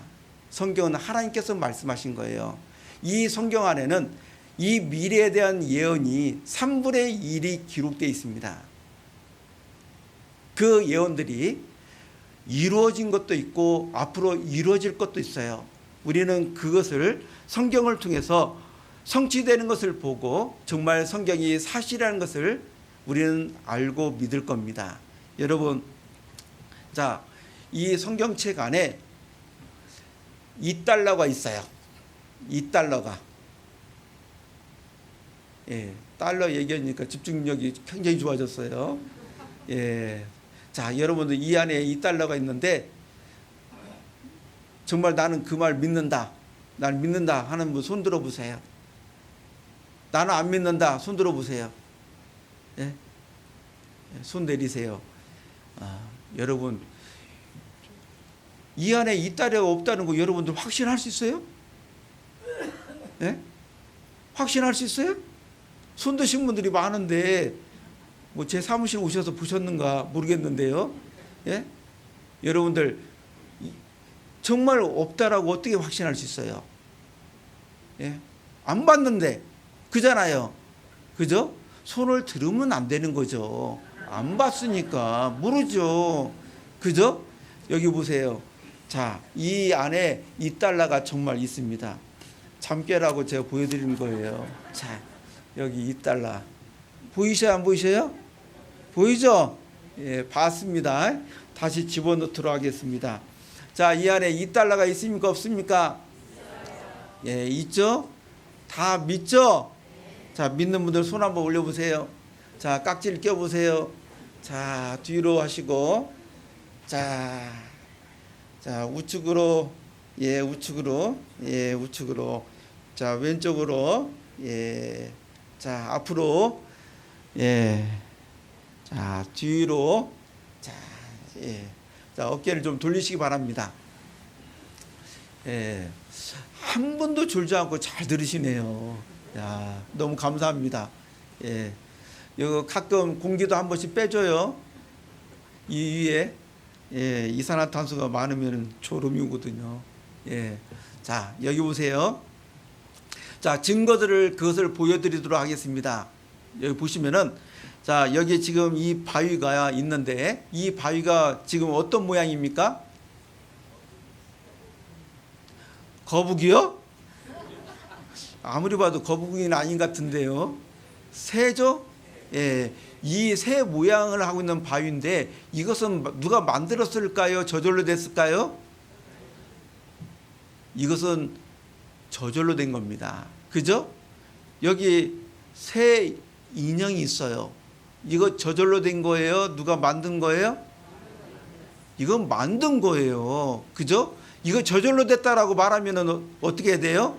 성경은 하나님께서 말씀하신 거예요. 이 성경 안에는 이 미래에 대한 예언이 3분의 1이 기록되어 있습니다. 그 예언들이 이루어진 것도 있고 앞으로 이루어질 것도 있어요. 우리는 그것을 성경을 통해서 성취되는 것을 보고 정말 성경이 사실이라는 것을 우리는 알고 믿을 겁니다. 여러분, 자, 이 성경책 안에 $2가 있어요. $2. 예, 달러 얘기하니까 집중력이 굉장히 좋아졌어요. 예, 자, 여러분들 이 안에 $2가 있는데 정말 나는 그 말 믿는다. 난 믿는다 하는 분 손 들어 보세요. 나는 안 믿는다. 손 들어 보세요. 예? 손 내리세요. 여러분 이 안에 $2가 없다는 거 여러분들 확신할 수 있어요? 예? 확신할 수 있어요? 손 드신 분들이 많은데 뭐 제 사무실 오셔서 보셨는가 모르겠는데요. 예? 여러분들 정말 없다라고 어떻게 확신할 수 있어요? 예? 안 봤는데 그잖아요. 그죠? 손을 들으면 안 되는 거죠. 안 봤으니까 모르죠. 그죠? 여기 보세요. 자, 이 안에 $2가 정말 있습니다. 잠깨라고 제가 보여드리는 거예요. 자, 여기 $2 보이셔요? 안 보이셔요? 보이죠? 예, 봤습니다. 다시 집어넣도록 하겠습니다. 자, 이 안에 $2가 있습니까? 없습니까? 예, 있죠? 다 믿죠? 자, 믿는 분들 손 한번 올려보세요. 자, 깍지를 껴보세요. 자, 뒤로 하시고, 자, 우측으로, 예, 우측으로, 예, 우측으로. 자, 왼쪽으로, 예, 자, 앞으로, 예, 자, 뒤로, 자, 예, 자, 어깨를 좀 돌리시기 바랍니다. 예, 한 분도 졸지 않고 잘 들으시네요. 야, 너무 감사합니다. 예, 이거 가끔 공기도 한 번씩 빼줘요. 이 위에 예, 이산화탄소가 많으면 졸음이 오거든요. 예, 자, 여기 보세요. 자, 증거들을 그것을 보여드리도록 하겠습니다. 여기 보시면은 자, 여기 지금 이 바위가 있는데 이 바위가 지금 어떤 모양입니까? 거북이요? 아무리 봐도 거북이는 아닌 것 같은데요. 새죠? 예, 이 새 모양을 하고 있는 바위인데 이것은 누가 만들었을까요? 저절로 됐을까요? 이것은 저절로 된 겁니다. 그죠? 여기 새 인형이 있어요. 이거 저절로 된 거예요? 누가 만든 거예요? 이건 만든 거예요. 그죠? 이거 저절로 됐다라고 말하면 어떻게 해야 돼요?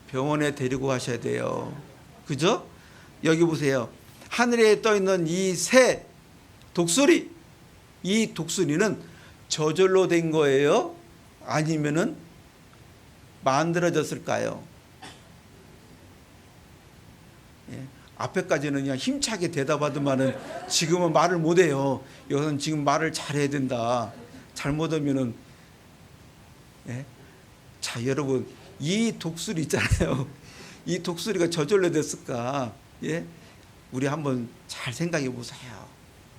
병원에 데리고 가셔야 돼요. 그죠? 여기 보세요. 하늘에 떠 있는 이 새 독수리, 이 독수리는 저절로 된 거예요? 아니면은 만들어졌을까요? 예, 앞에까지는 그냥 힘차게 대답하더만은 지금은 말을 못해요. 이것은 지금 말을 잘해야 된다. 잘못하면은 예? 자, 여러분 이 독수리 있잖아요. 이 독수리가 저절로 됐을까? 예? 우리 한번 잘 생각해 보세요.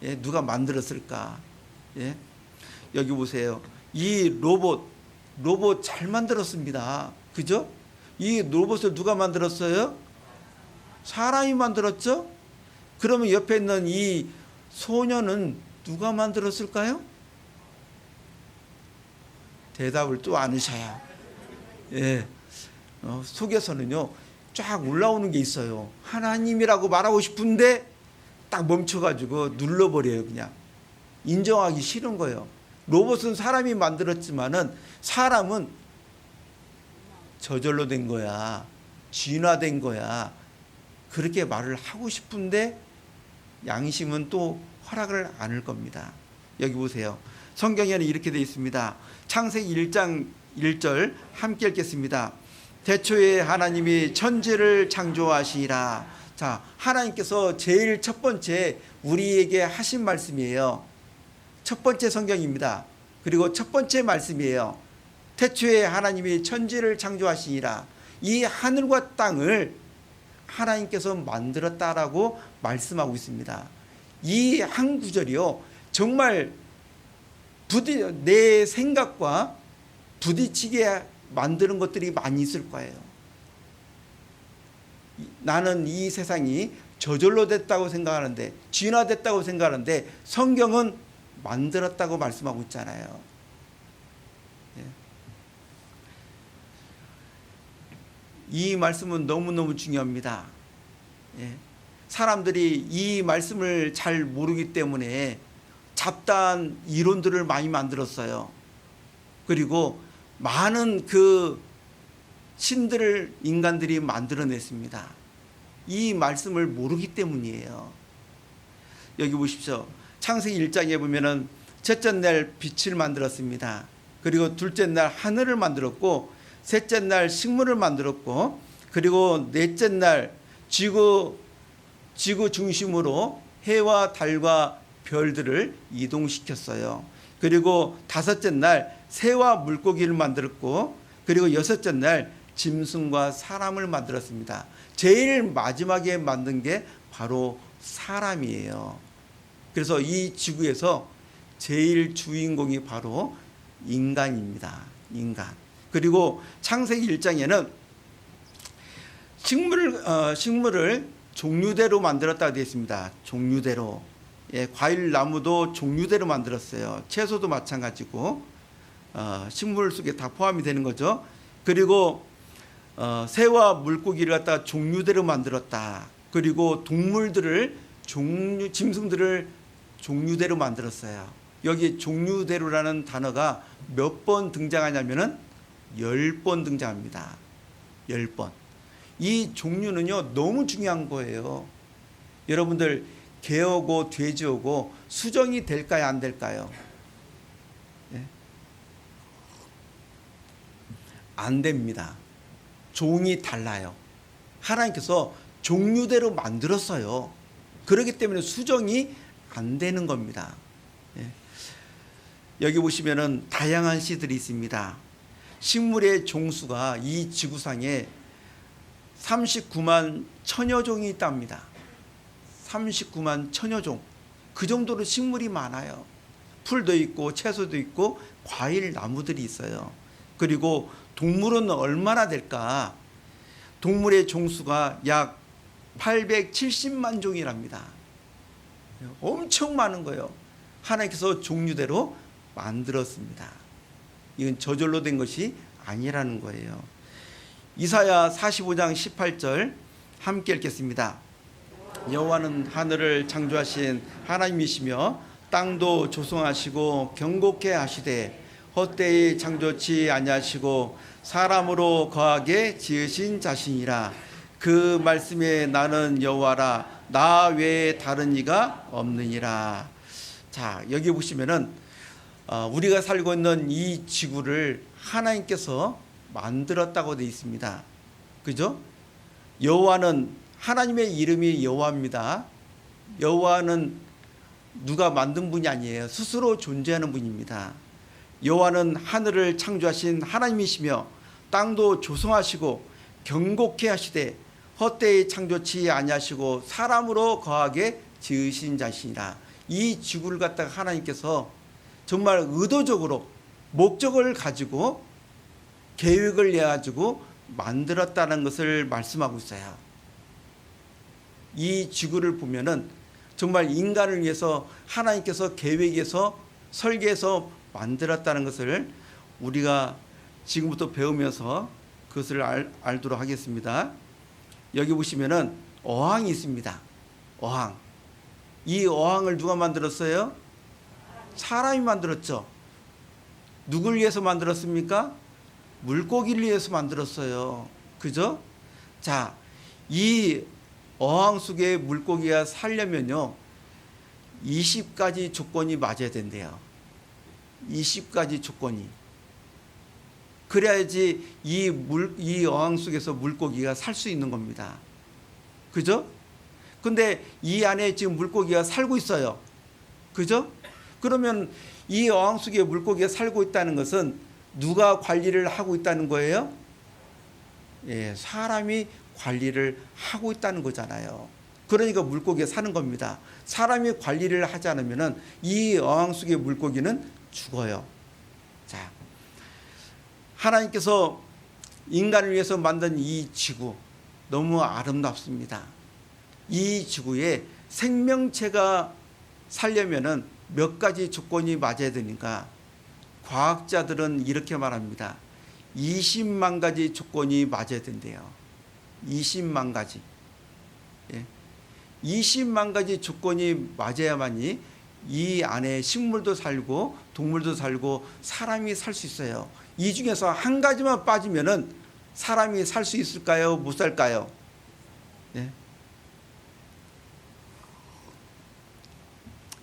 예? 누가 만들었을까? 예? 여기 보세요. 이 로봇 잘 만들었습니다. 그죠? 이 로봇을 누가 만들었어요? 사람이 만들었죠? 그러면 옆에 있는 이 소녀는 누가 만들었을까요? 대답을 또 안 하셔요. 예. 속에서는요, 쫙 올라오는 게 있어요. 하나님이라고 말하고 싶은데 딱 멈춰가지고 눌러버려요, 그냥. 인정하기 싫은 거예요. 로봇은 사람이 만들었지만은 사람은 저절로 된 거야. 진화된 거야. 그렇게 말을 하고 싶은데 양심은 또 허락을 안 할 겁니다. 여기 보세요. 성경에는 이렇게 되어 있습니다. 창세기 1장 1절 함께 읽겠습니다. 태초에 하나님이 천지를 창조하시니라. 자, 하나님께서 제일 첫 번째 우리에게 하신 말씀이에요. 첫 번째 성경입니다. 그리고 첫 번째 말씀이에요. 태초에 하나님이 천지를 창조하시니라. 이 하늘과 땅을 하나님께서 만들었다라고 말씀하고 있습니다. 이 한 구절이요, 정말 내 생각과 부딪히게 만드는 것들이 많이 있을 거예요. 나는 이 세상이 저절로 됐다고 생각하는데, 진화됐다고 생각하는데 성경은 만들었다고 말씀하고 있잖아요. 예. 이 말씀은 너무너무 중요합니다. 예. 사람들이 이 말씀을 잘 모르기 때문에 잡다한 이론들을 많이 만들었어요. 그리고 많은 그 신들을 인간들이 만들어냈습니다. 이 말씀을 모르기 때문이에요. 여기 보십시오. 창세기 1장에 보면은 첫째 날 빛을 만들었습니다. 그리고 둘째 날 하늘을 만들었고, 셋째 날 식물을 만들었고, 그리고 넷째 날 지구 중심으로 해와 달과 별들을 이동시켰어요. 그리고 다섯째 날 새와 물고기를 만들었고, 그리고 여섯째 날 짐승과 사람을 만들었습니다. 제일 마지막에 만든 게 바로 사람이에요. 그래서 이 지구에서 제일 주인공이 바로 인간입니다. 인간. 그리고 창세기 1장에는 식물을 종류대로 만들었다고 되어 있습니다. 종류대로. 예, 과일 나무도 종류대로 만들었어요. 채소도 마찬가지고 식물 속에 다 포함이 되는 거죠. 그리고 새와 물고기를 갖다가 종류대로 만들었다. 그리고 동물들을 짐승들을 종류대로 만들었어요. 여기 종류대로라는 단어가 몇 번 등장하냐면은 10번 등장합니다. 10번. 이 종류는요, 너무 중요한 거예요. 여러분들, 개하고 돼지하고 수정이 될까요, 안 될까요? 예? 안 됩니다. 종이 달라요. 하나님께서 종류대로 만들었어요. 그렇기 때문에 수정이 안 되는 겁니다. 예. 여기 보시면은 다양한 씨들이 있습니다. 식물의 종수가 이 지구상에 39만 천여 종이 있답니다. 39만 천여 종. 그 정도로 식물이 많아요. 풀도 있고 채소도 있고 과일 나무들이 있어요. 그리고 동물은 얼마나 될까? 동물의 종수가 약 870만 종이랍니다. 엄청 많은 거예요. 하나님께서 종류대로 만들었습니다. 이건 저절로 된 것이 아니라는 거예요. 이사야 45장 18절 함께 읽겠습니다. 여호와는 하늘을 창조하신 하나님이시며 땅도 조성하시고 경곡케 하시되 헛되이 창조치 아니하시고 사람으로 거하게 지으신 자신이라. 그 말씀에 나는 여호와라, 나 외에 다른 이가 없느니라. 자, 여기 보시면은 우리가 살고 있는 이 지구를 하나님께서 만들었다고 되어 있습니다. 그죠? 여호와는, 하나님의 이름이 여호와입니다. 여호와는 누가 만든 분이 아니에요. 스스로 존재하는 분입니다. 여호와는 하늘을 창조하신 하나님이시며 땅도 조성하시고 경곡케 하시되 헛되이 창조치 아니하시고 사람으로 거하게 지으신 자신이라. 이 지구를 갖다가 하나님께서 정말 의도적으로 목적을 가지고 계획을 내 가지고 만들었다는 것을 말씀하고 있어요. 이 지구를 보면은 정말 인간을 위해서 하나님께서 계획해서 설계해서 만들었다는 것을 우리가 지금부터 배우면서 그것을 알도록 하겠습니다. 여기 보시면은 어항이 있습니다. 어항. 이 어항을 누가 만들었어요? 사람이 만들었죠. 누굴 위해서 만들었습니까? 물고기를 위해서 만들었어요. 그죠? 자, 이 어항 속에 물고기가 살려면요 20가지 조건이 맞아야 된대요. 20가지 조건이. 그래야지 이 어항 속에서 물고기가 살 수 있는 겁니다. 그죠? 근데 이 안에 지금 물고기가 살고 있어요. 그죠? 그러면 이 어항 속에 물고기가 살고 있다는 것은 누가 관리를 하고 있다는 거예요? 예, 사람이 관리를 하고 있다는 거잖아요. 그러니까 물고기가 사는 겁니다. 사람이 관리를 하지 않으면 이 어항 속의 물고기는 죽어요. 자, 하나님께서 인간을 위해서 만든 이 지구 너무 아름답습니다. 이 지구에 생명체가 살려면은 몇 가지 조건이 맞아야 되니까 과학자들은 이렇게 말합니다. 20만 가지 조건이 맞아야 된대요. 20만 가지. 예. 20만 가지 조건이 맞아야만이 이 안에 식물도 살고 동물도 살고 사람이 살 수 있어요. 이 중에서 한 가지만 빠지면은 사람이 살 수 있을까요? 못 살까요? 예.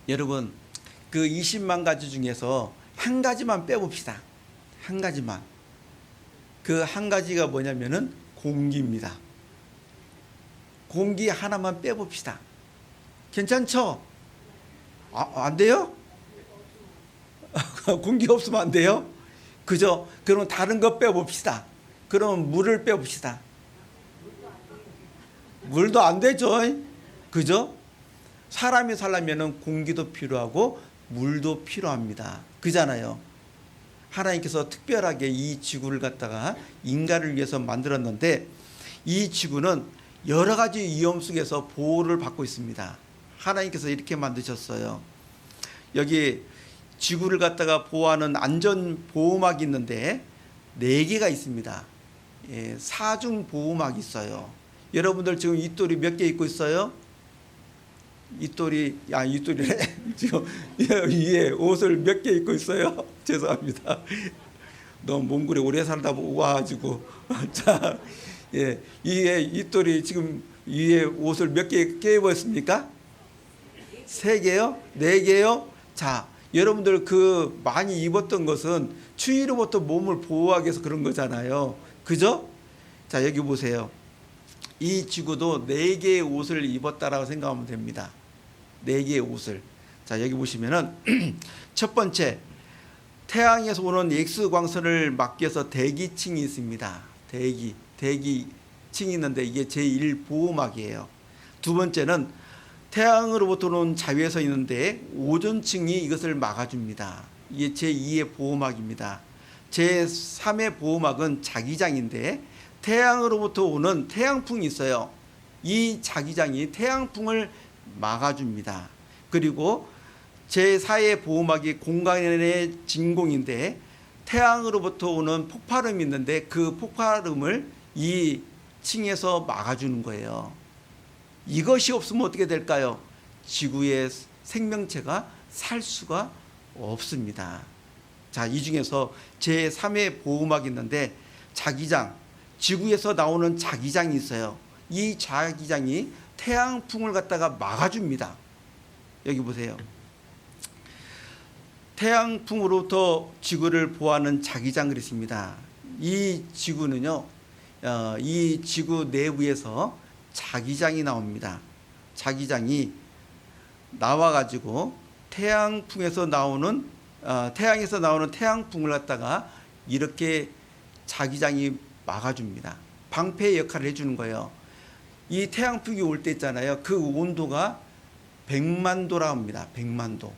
여러분, 그 20만 가지 중에서 한 가지만 빼봅시다. 한 가지만. 그 한 가지가 뭐냐면은 공기입니다. 공기 하나만 빼봅시다. 괜찮죠? 안 돼요? 공기 없으면 안 돼요? 그죠? 그럼 다른 거 빼봅시다. 그럼 물을 빼봅시다. 물도 안 되죠? 그죠? 사람이 살려면 공기도 필요하고 물도 필요합니다. 그잖아요. 하나님께서 특별하게 이 지구를 갖다가 인간을 위해서 만들었는데 이 지구는 여러 가지 위험 속에서 보호를 받고 있습니다. 하나님께서 이렇게 만드셨어요. 여기 지구를 갖다가 보호하는 안전 보호막이 있는데 4개가 있습니다. 예, 4중 보호막이 있어요. 여러분들 지금 윗돌이 몇 개 입고 있어요? 윗돌이래. 지금 위에 옷을 몇 개 입고 있어요? 죄송합니다. 너무 몽골에 오래 살다 와가지고. 자, 예, 위에 윗돌이 지금 위에 옷을 몇 개 입었습니까? 3개요? 4개요? 자, 여러분들 그 많이 입었던 것은 추위로부터 몸을 보호하기 위해서 그런 거잖아요. 그죠? 자, 여기 보세요. 이 지구도 4개의 옷을 입었다라고 생각하면 됩니다. 4개의 옷을. 자, 여기 보시면은 첫 번째, 태양에서 오는 X광선을 막기 위해서 대기층이 있습니다. 대기층이 있는데 이게 제1보호막이에요. 두 번째는 태양으로부터 오는 자외선이 있는데 오존층이 이것을 막아줍니다. 이게 제2의 보호막입니다. 제3의 보호막은 자기장인데 태양으로부터 오는 태양풍이 있어요. 이 자기장이 태양풍을 막아줍니다. 그리고 제4의 보호막이 공간의 진공인데 태양으로부터 오는 폭발음이 있는데 그 폭발음을 이 층에서 막아주는 거예요. 이것이 없으면 어떻게 될까요? 지구의 생명체가 살 수가 없습니다. 자, 이 중에서 제3의 보호막이 있는데 자기장, 지구에서 나오는 자기장이 있어요. 이 자기장이 태양풍을 갖다가 막아줍니다. 여기 보세요. 태양풍으로부터 지구를 보호하는 자기장이 있습니다. 이 지구는요, 이 지구 내부에서 자기장이 나옵니다. 자기장이 나와가지고 태양에서 나오는 태양풍을 갖다가 이렇게 자기장이 막아줍니다. 방패의 역할을 해주는 거예요. 이 태양풍이 올 때 있잖아요. 그 온도가 100만 도라 합니다. 100만 도.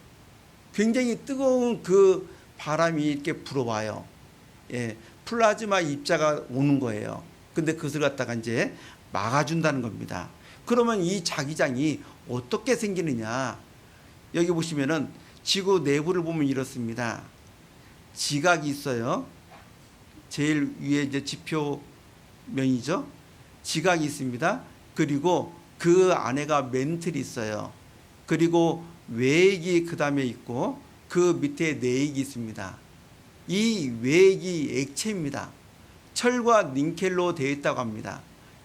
굉장히 뜨거운 그 바람이 이렇게 불어와요. 예, 플라즈마 입자가 오는 거예요. 근데 그것을 갖다가 이제 막아준다는 겁니다. 그러면 이 자기장이 어떻게 생기느냐? 여기 보시면은 지구 내부를 보면 이렇습니다. 지각이 있어요. 제일 위에 이제 지표면이죠. 지각이 있습니다. 그리고 그 안에가 멘틀이 있어요. 그리고 외액이 그 다음에 있고 그 밑에 내액이 있습니다. 이 외액이 액체입니다. 철과 닌켈로 되어 있다고 합니다.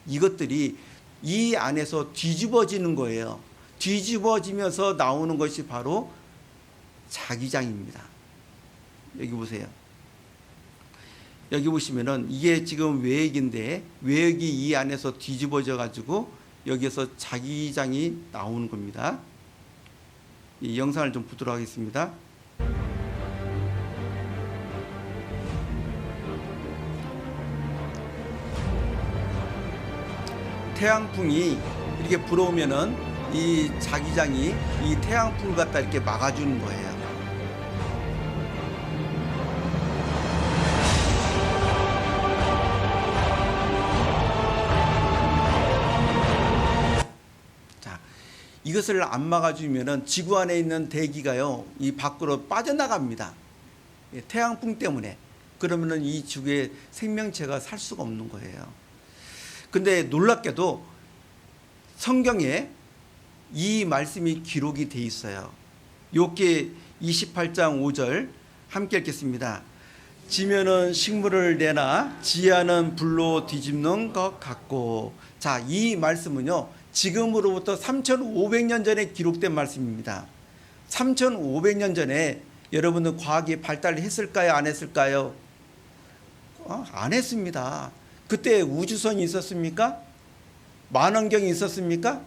이것들이 이 안에서 뒤집어지는 거예요. 뒤집어지면서 나오는 것이 바로 자기장입니다. 여기 보세요. 여기 보시면은 이게 지금 외액인데 외액이 이 안에서 뒤집어져 가지고 여기에서 자기장이 나오는 겁니다. 이 영상을 좀 보도록 하겠습니다. 태양풍이 이렇게 불어오면은 이 자기장이 이 태양풍을 갖다 이렇게 막아주는 거예요. 자, 이것을 안 막아주면은 지구 안에 있는 대기가요, 이 밖으로 빠져나갑니다. 태양풍 때문에. 그러면은 이 지구에 생명체가 살 수가 없는 거예요. 근데 놀랍게도 성경에 이 말씀이 기록이 돼 있어요. 욥기 28장 5절 함께 읽겠습니다. 지면은 식물을 내나 지하는 불로 뒤집는 것 같고. 자, 이 말씀은요, 지금으로부터 3,500년 전에 기록된 말씀입니다. 3,500년 전에 여러분은 과학이 발달했을까요? 안 했을까요? 안 했습니다. 그때 우주선이 있었습니까? 만원경이 있었습니까?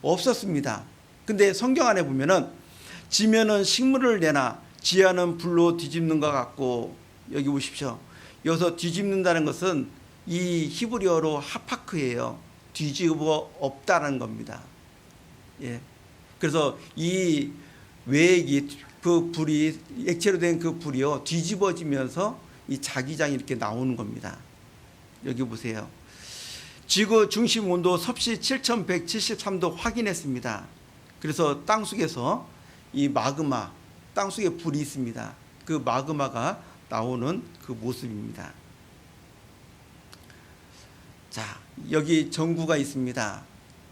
없었습니다. 근데 성경 안에 보면은 지면은 식물을 내나 지하는 불로 뒤집는 것 같고. 여기 보십시오. 여기서 뒤집는다는 것은 이 히브리어로 하파크예요. 뒤집어 엎다는 겁니다. 예. 그래서 이 외액이 그 불이 액체로 된 그 불이요, 뒤집어지면서 이 자기장이 이렇게 나오는 겁니다. 여기 보세요. 지구 중심 온도 섭씨 7173도 확인했습니다. 그래서 땅속에서 이 마그마, 땅속에 불이 있습니다. 그 마그마가 나오는 그 모습입니다. 자, 여기 전구가 있습니다.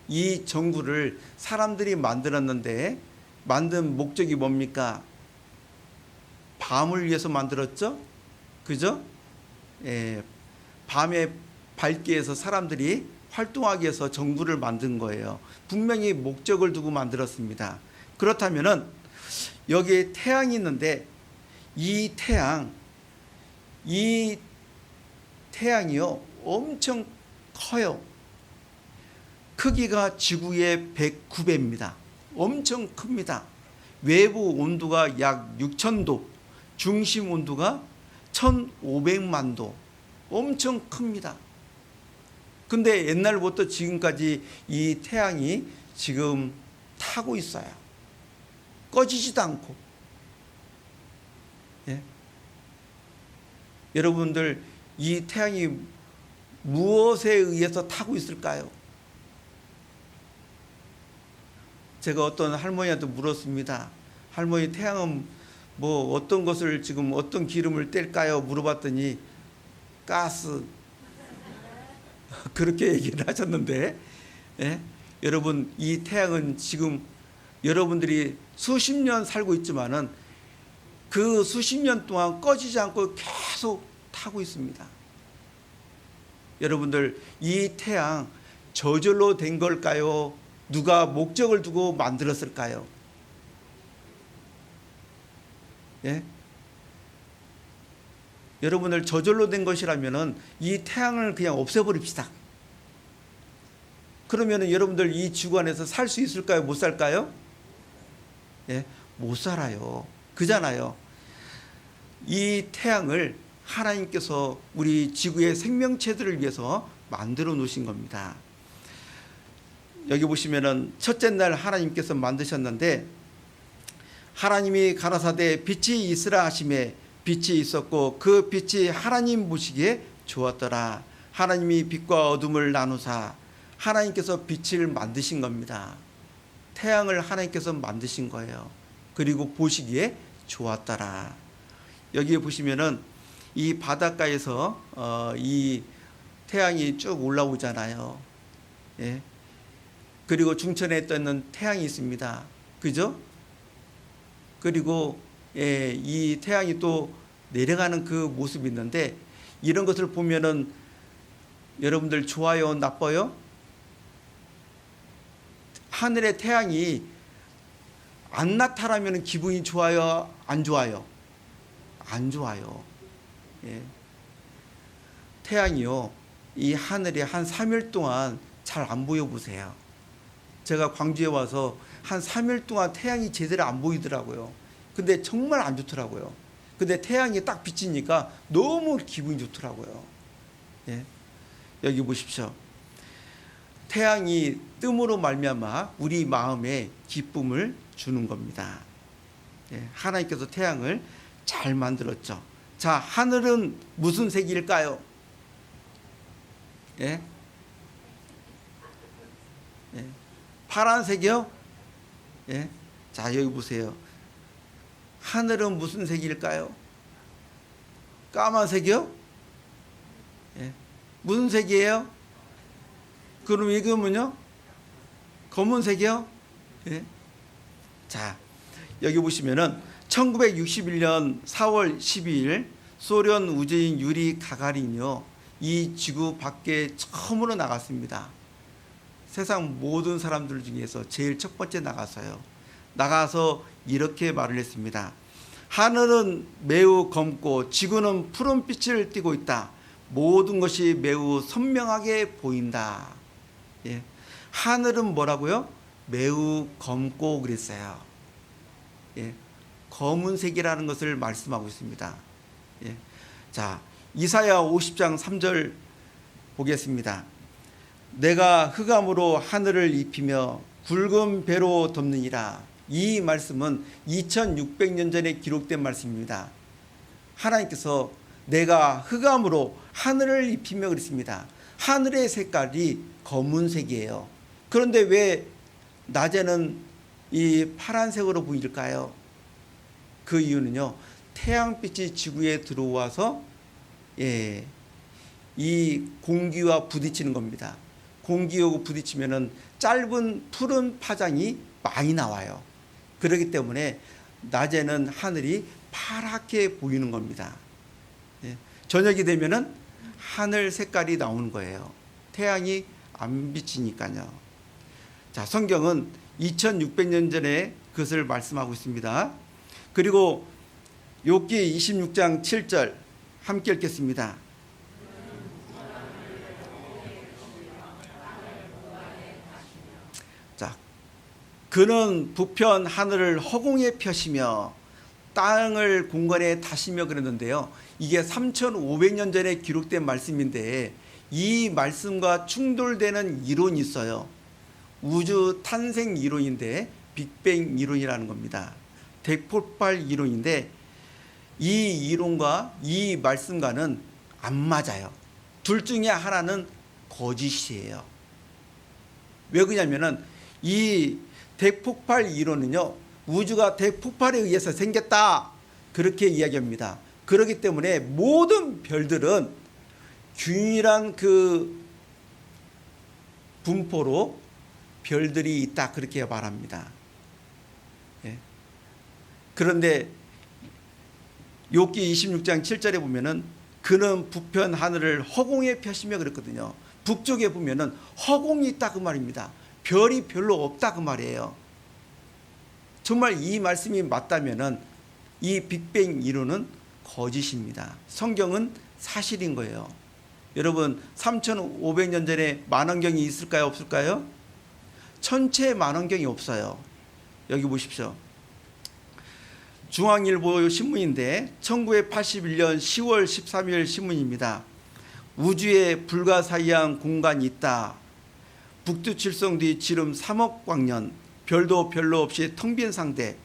이 전구를 사람들이 만들었는데 만든 목적이 뭡니까? 밤을 위해서 만들었죠? 그죠? 예. 밤에 밝기 위해서 사람들이 활동하기 위해서 전구를 만든 거예요. 분명히 목적을 두고 만들었습니다. 그렇다면은 여기에 태양이 있는데 이 태양이요, 엄청 커요. 크기가 지구의 109배입니다. 엄청 큽니다. 외부 온도가 약 6,000도, 중심 온도가 1,500만 도. 엄청 큽니다. 근데 옛날부터 지금까지 이 태양이 지금 타고 있어요. 꺼지지도 않고. 예? 여러분들, 이 태양이 무엇에 의해서 타고 있을까요? 제가 어떤 할머니한테 물었습니다. 할머니, 태양은 뭐 어떤 것을 지금 어떤 기름을 뗄까요? 물어봤더니 가스, 그렇게 얘기를 하셨는데, 예? 여러분, 이 태양은 지금 여러분들이 수십 년 살고 있지만은 그 수십 년 동안 꺼지지 않고 계속 타고 있습니다. 여러분들, 이 태양 저절로 된 걸까요? 누가 목적을 두고 만들었을까요? 예? 여러분들, 저절로 된 것이라면은 이 태양을 그냥 없애버립시다. 그러면은 여러분들 이 지구 안에서 살 수 있을까요? 못 살까요? 예, 못 살아요. 그잖아요. 이 태양을 하나님께서 우리 지구의 생명체들을 위해서 만들어 놓으신 겁니다. 여기 보시면은 첫째 날 하나님께서 만드셨는데 하나님이 가라사대 빛이 있으라 하심에 빛이 있었고 그 빛이 하나님 보시기에 좋았더라. 하나님이 빛과 어둠을 나누사 하나님께서 빛을 만드신 겁니다. 태양을 하나님께서 만드신 거예요. 그리고 보시기에 좋았더라. 여기 보시면은 이 바닷가에서 이 태양이 쭉 올라오잖아요. 예. 그리고 중천에 떠있는 태양이 있습니다. 그죠? 그리고 이 태양이 또 내려가는 그 모습이 있는데 이런 것을 보면은 여러분들 좋아요, 나빠요? 하늘의 태양이 안 나타나면 기분이 좋아요, 안 좋아요? 안 좋아요. 예. 태양이요, 이 하늘에 한 3일 동안 잘 안 보여 보세요. 제가 광주에 와서 한 3일 동안 태양이 제대로 안 보이더라고요. 근데 정말 안 좋더라고요. 근데 태양이 딱 비치니까 너무 기분이 좋더라고요. 예. 여기 보십시오. 태양이 뜸으로 말미암아 우리 마음에 기쁨을 주는 겁니다. 예. 하나님께서 태양을 잘 만들었죠. 자, 하늘은 무슨 색일까요? 예? 예. 파란색이요? 예. 자, 여기 보세요. 하늘은 무슨 색일까요? 까만색이요? 예. 무슨 색이에요? 그럼 이거는요? 검은색이요? 예. 자, 여기 보시면은 1961년 4월 12일 소련 우주인 유리 가가린이요, 이 지구 밖에 처음으로 나갔습니다. 세상 모든 사람들 중에서 제일 첫 번째 나가서 이렇게 말을 했습니다. 하늘은 매우 검고 지구는 푸른 빛을 띠고 있다. 모든 것이 매우 선명하게 보인다. 예. 하늘은 뭐라고요? 매우 검고 그랬어요. 예. 검은색이라는 것을 말씀하고 있습니다. 예. 자, 이사야 50장 3절 보겠습니다. 내가 흑암으로 하늘을 입히며 굵은 배로 덮느니라. 이 말씀은 2600년 전에 기록된 말씀입니다. 하나님께서 내가 흑암으로 하늘을 입히며 그랬습니다. 하늘의 색깔이 검은색이에요. 그런데 왜 낮에는 이 파란색으로 보일까요? 그 이유는요, 태양빛이 지구에 들어와서 이 공기와 부딪히는 겁니다. 공기하고 부딪히면은 짧은 푸른 파장이 많이 나와요. 그렇기 때문에 낮에는 하늘이 파랗게 보이는 겁니다. 예. 저녁이 되면은 하늘 색깔이 나오는 거예요. 태양이 안 비치니까요. 자, 성경은 2600년 전에 그것을 말씀하고 있습니다. 그리고 욥기 26장 7절 함께 읽겠습니다. 자, 그는 부편 하늘을 허공에 펴시며 땅을 공간에 다시며 그랬는데요. 이게 3500년 전에 기록된 말씀인데 이 말씀과 충돌되는 이론이 있어요. 우주 탄생 이론인데 빅뱅 이론이라는 겁니다. 대폭발 이론인데 이 이론과 이 말씀과는 안 맞아요. 둘 중에 하나는 거짓이에요. 왜 그러냐면은 이 대폭발 이론은요, 우주가 대폭발에 의해서 생겼다, 그렇게 이야기합니다. 그렇기 때문에 모든 별들은 균일한 그 분포로 별들이 있다, 그렇게 말합니다. 예. 그런데 욥기 26장 7절에 보면은 그는 부편 하늘을 허공에 펴시며 그랬거든요. 북쪽에 보면은 허공이 있다, 그 말입니다. 별이 별로 없다, 그 말이에요. 정말 이 말씀이 맞다면은 이 빅뱅 이론은 거짓입니다. 성경은 사실인 거예요. 여러분, 3500년 전에 만원경이 있을까요, 없을까요? 천체 만원경이 없어요. 여기 보십시오. 중앙일보 신문인데 1981년 10월 13일 신문입니다. 우주에 불가사의한 공간이 있다. 북두칠성 뒤 지름 3억 광년, 별도 별로 없이 텅 빈 상태.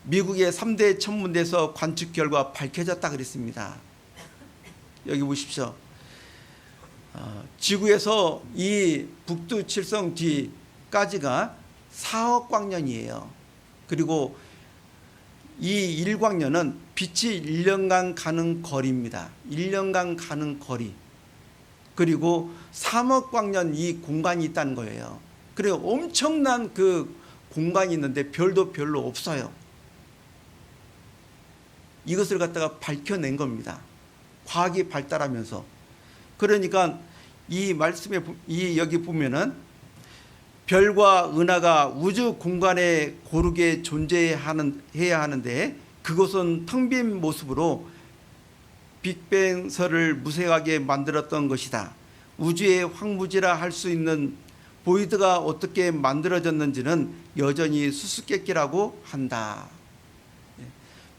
미국의 3대 천문대에서 관측 결과 밝혀졌다 그랬습니다. 여기 보십시오. 지구에서 이 북두칠성 뒤까지가 4억 광년이에요. 그리고 이 1광년은 빛이 1년간 가는 거리입니다. 1년간 가는 거리. 그리고 3억 광년 이 공간이 있다는 거예요. 그리고 엄청난 그 공간이 있는데 별도 별로 없어요. 이것을 갖다가 밝혀낸 겁니다. 과학이 발달하면서. 그러니까 이 말씀에 여기 보면은 별과 은하가 우주 공간에 고르게 존재해야 하는데 그것은 텅 빈 모습으로 빅뱅설을 무색하게 만들었던 것이다. 우주의 황무지라 할 수 있는 보이드가 어떻게 만들어졌는지는 여전히 수수께끼라고 한다.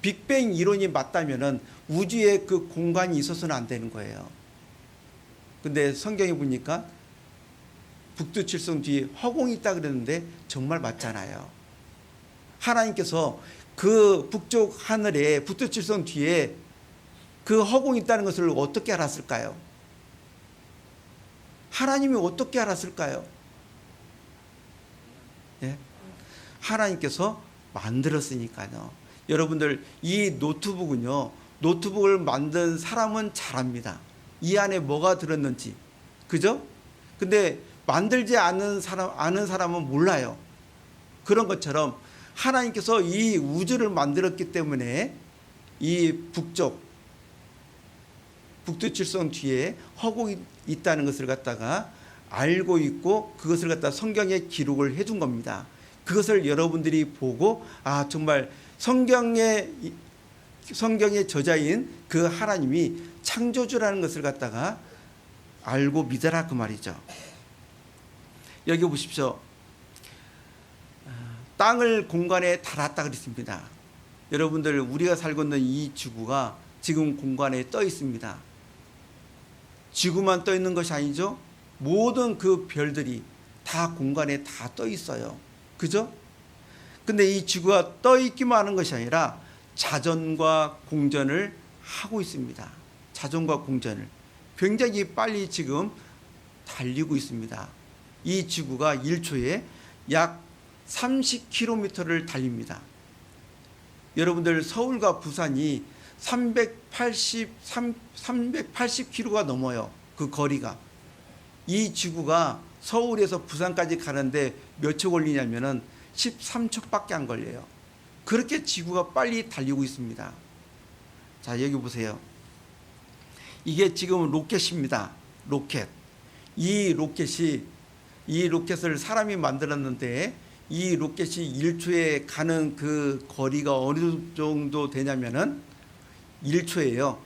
빅뱅 이론이 맞다면은 우주에 그 공간이 있어서는 안 되는 거예요. 근데 성경에 보니까 북두칠성 뒤에 허공이 있다 그랬는데 정말 맞잖아요. 하나님께서 그 북쪽 하늘에 북두칠성 뒤에 그 허공이 있다는 것을 어떻게 알았을까요? 하나님이 어떻게 알았을까요? 예? 하나님께서 만들었으니까요. 여러분들 이 노트북은요, 노트북을 만든 사람은 잘 압니다. 이 안에 뭐가 들었는지. 그죠? 근데 만들지 않은 아는 사람은 몰라요. 그런 것처럼 하나님께서 이 우주를 만들었기 때문에 이 북두칠성 뒤에 허공이 있다는 것을 갖다가 알고 있고 그것을 갖다 성경에 기록을 해둔 겁니다. 그것을 여러분들이 보고 아 정말 성경의 저자인 그 하나님이 창조주라는 것을 갖다가 알고 믿어라 그 말이죠. 여기 보십시오. 땅을 공간에 달았다 그랬습니다. 여러분들 우리가 살고 있는 이 지구가 지금 공간에 떠 있습니다. 지구만 떠 있는 것이 아니죠. 모든 그 별들이 다 공간에 다 떠 있어요. 그죠? 근데 이 지구가 떠 있기만 하는 것이 아니라 자전과 공전을 하고 있습니다. 자전과 공전을 굉장히 빨리 지금 달리고 있습니다. 이 지구가 1초에 약 30km를 달립니다. 여러분들 서울과 부산이 380km가 넘어요. 그 거리가. 이 지구가 서울에서 부산까지 가는데 몇 초 걸리냐면은 13초밖에 안 걸려요. 그렇게 지구가 빨리 달리고 있습니다. 자, 여기 보세요. 이게 지금 로켓입니다. 로켓. 이 로켓을 사람이 만들었는데 이 로켓이 1초에 가는 그 거리가 어느 정도 되냐면은 1초에요.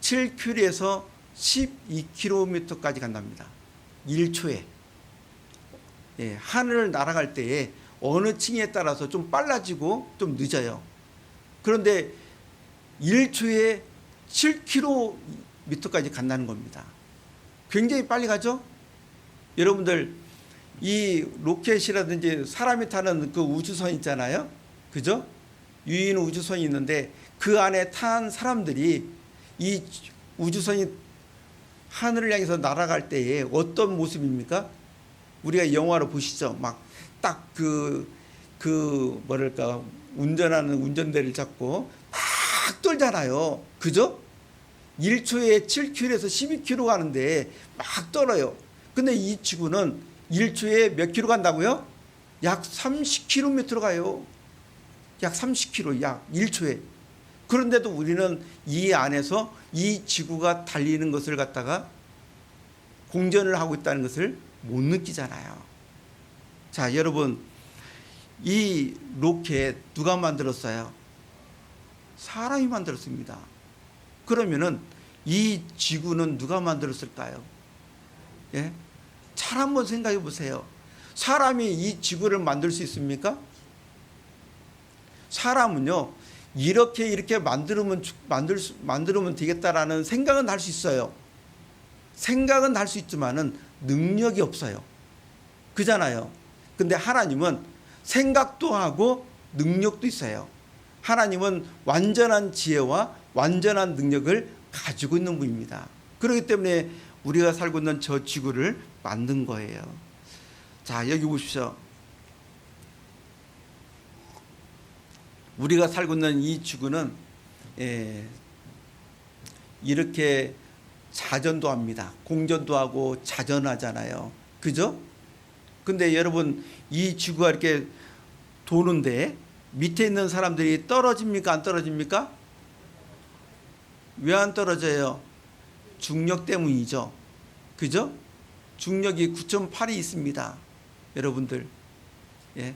7km에서 12km까지 간답니다. 1초에. 예, 하늘을 날아갈 때에 어느 층에 따라서 좀 빨라지고 좀 늦어요. 그런데 1초에 7km까지 간다는 겁니다. 굉장히 빨리 가죠? 여러분들 이 로켓이라든지 사람이 타는 그 우주선 있잖아요. 그죠? 유인 우주선이 있는데 그 안에 탄 사람들이 이 우주선이 하늘을 향해서 날아갈 때에 어떤 모습입니까? 우리가 영화로 보시죠. 막 딱 뭐랄까 운전하는 운전대를 잡고 막 떨잖아요. 그죠? 1초에 7km에서 12km 가는데 막 떨어요. 근데 이 지구는 1초에 몇 킬로 간다고요? 약 30km 가요. 약 30km, 약 1초에. 그런데도 우리는 이 안에서 이 지구가 달리는 것을 갖다가 공전을 하고 있다는 것을 못 느끼잖아요. 자, 여러분, 이 로켓 누가 만들었어요? 사람이 만들었습니다. 그러면은 이 지구는 누가 만들었을까요? 예? 잘 한번 생각해 보세요. 사람이 이 지구를 만들 수 있습니까? 사람은요, 이렇게 만들면 되겠다라는 생각은 할 수 있어요. 생각은 할 수 있지만은 능력이 없어요. 그잖아요. 근데 하나님은 생각도 하고 능력도 있어요. 하나님은 완전한 지혜와 완전한 능력을 가지고 있는 분입니다. 그렇기 때문에 우리가 살고 있는 저 지구를 만든 거예요. 자, 여기 보십시오. 우리가 살고 있는 이 지구는 이렇게 자전도 합니다. 공전도 하고 자전하잖아요. 그죠? 근데 여러분, 이 지구가 이렇게 도는데 밑에 있는 사람들이 떨어집니까? 안 떨어집니까? 왜 안 떨어져요? 중력 때문이죠. 그죠? 중력이 9.8이 있습니다. 여러분들. 예.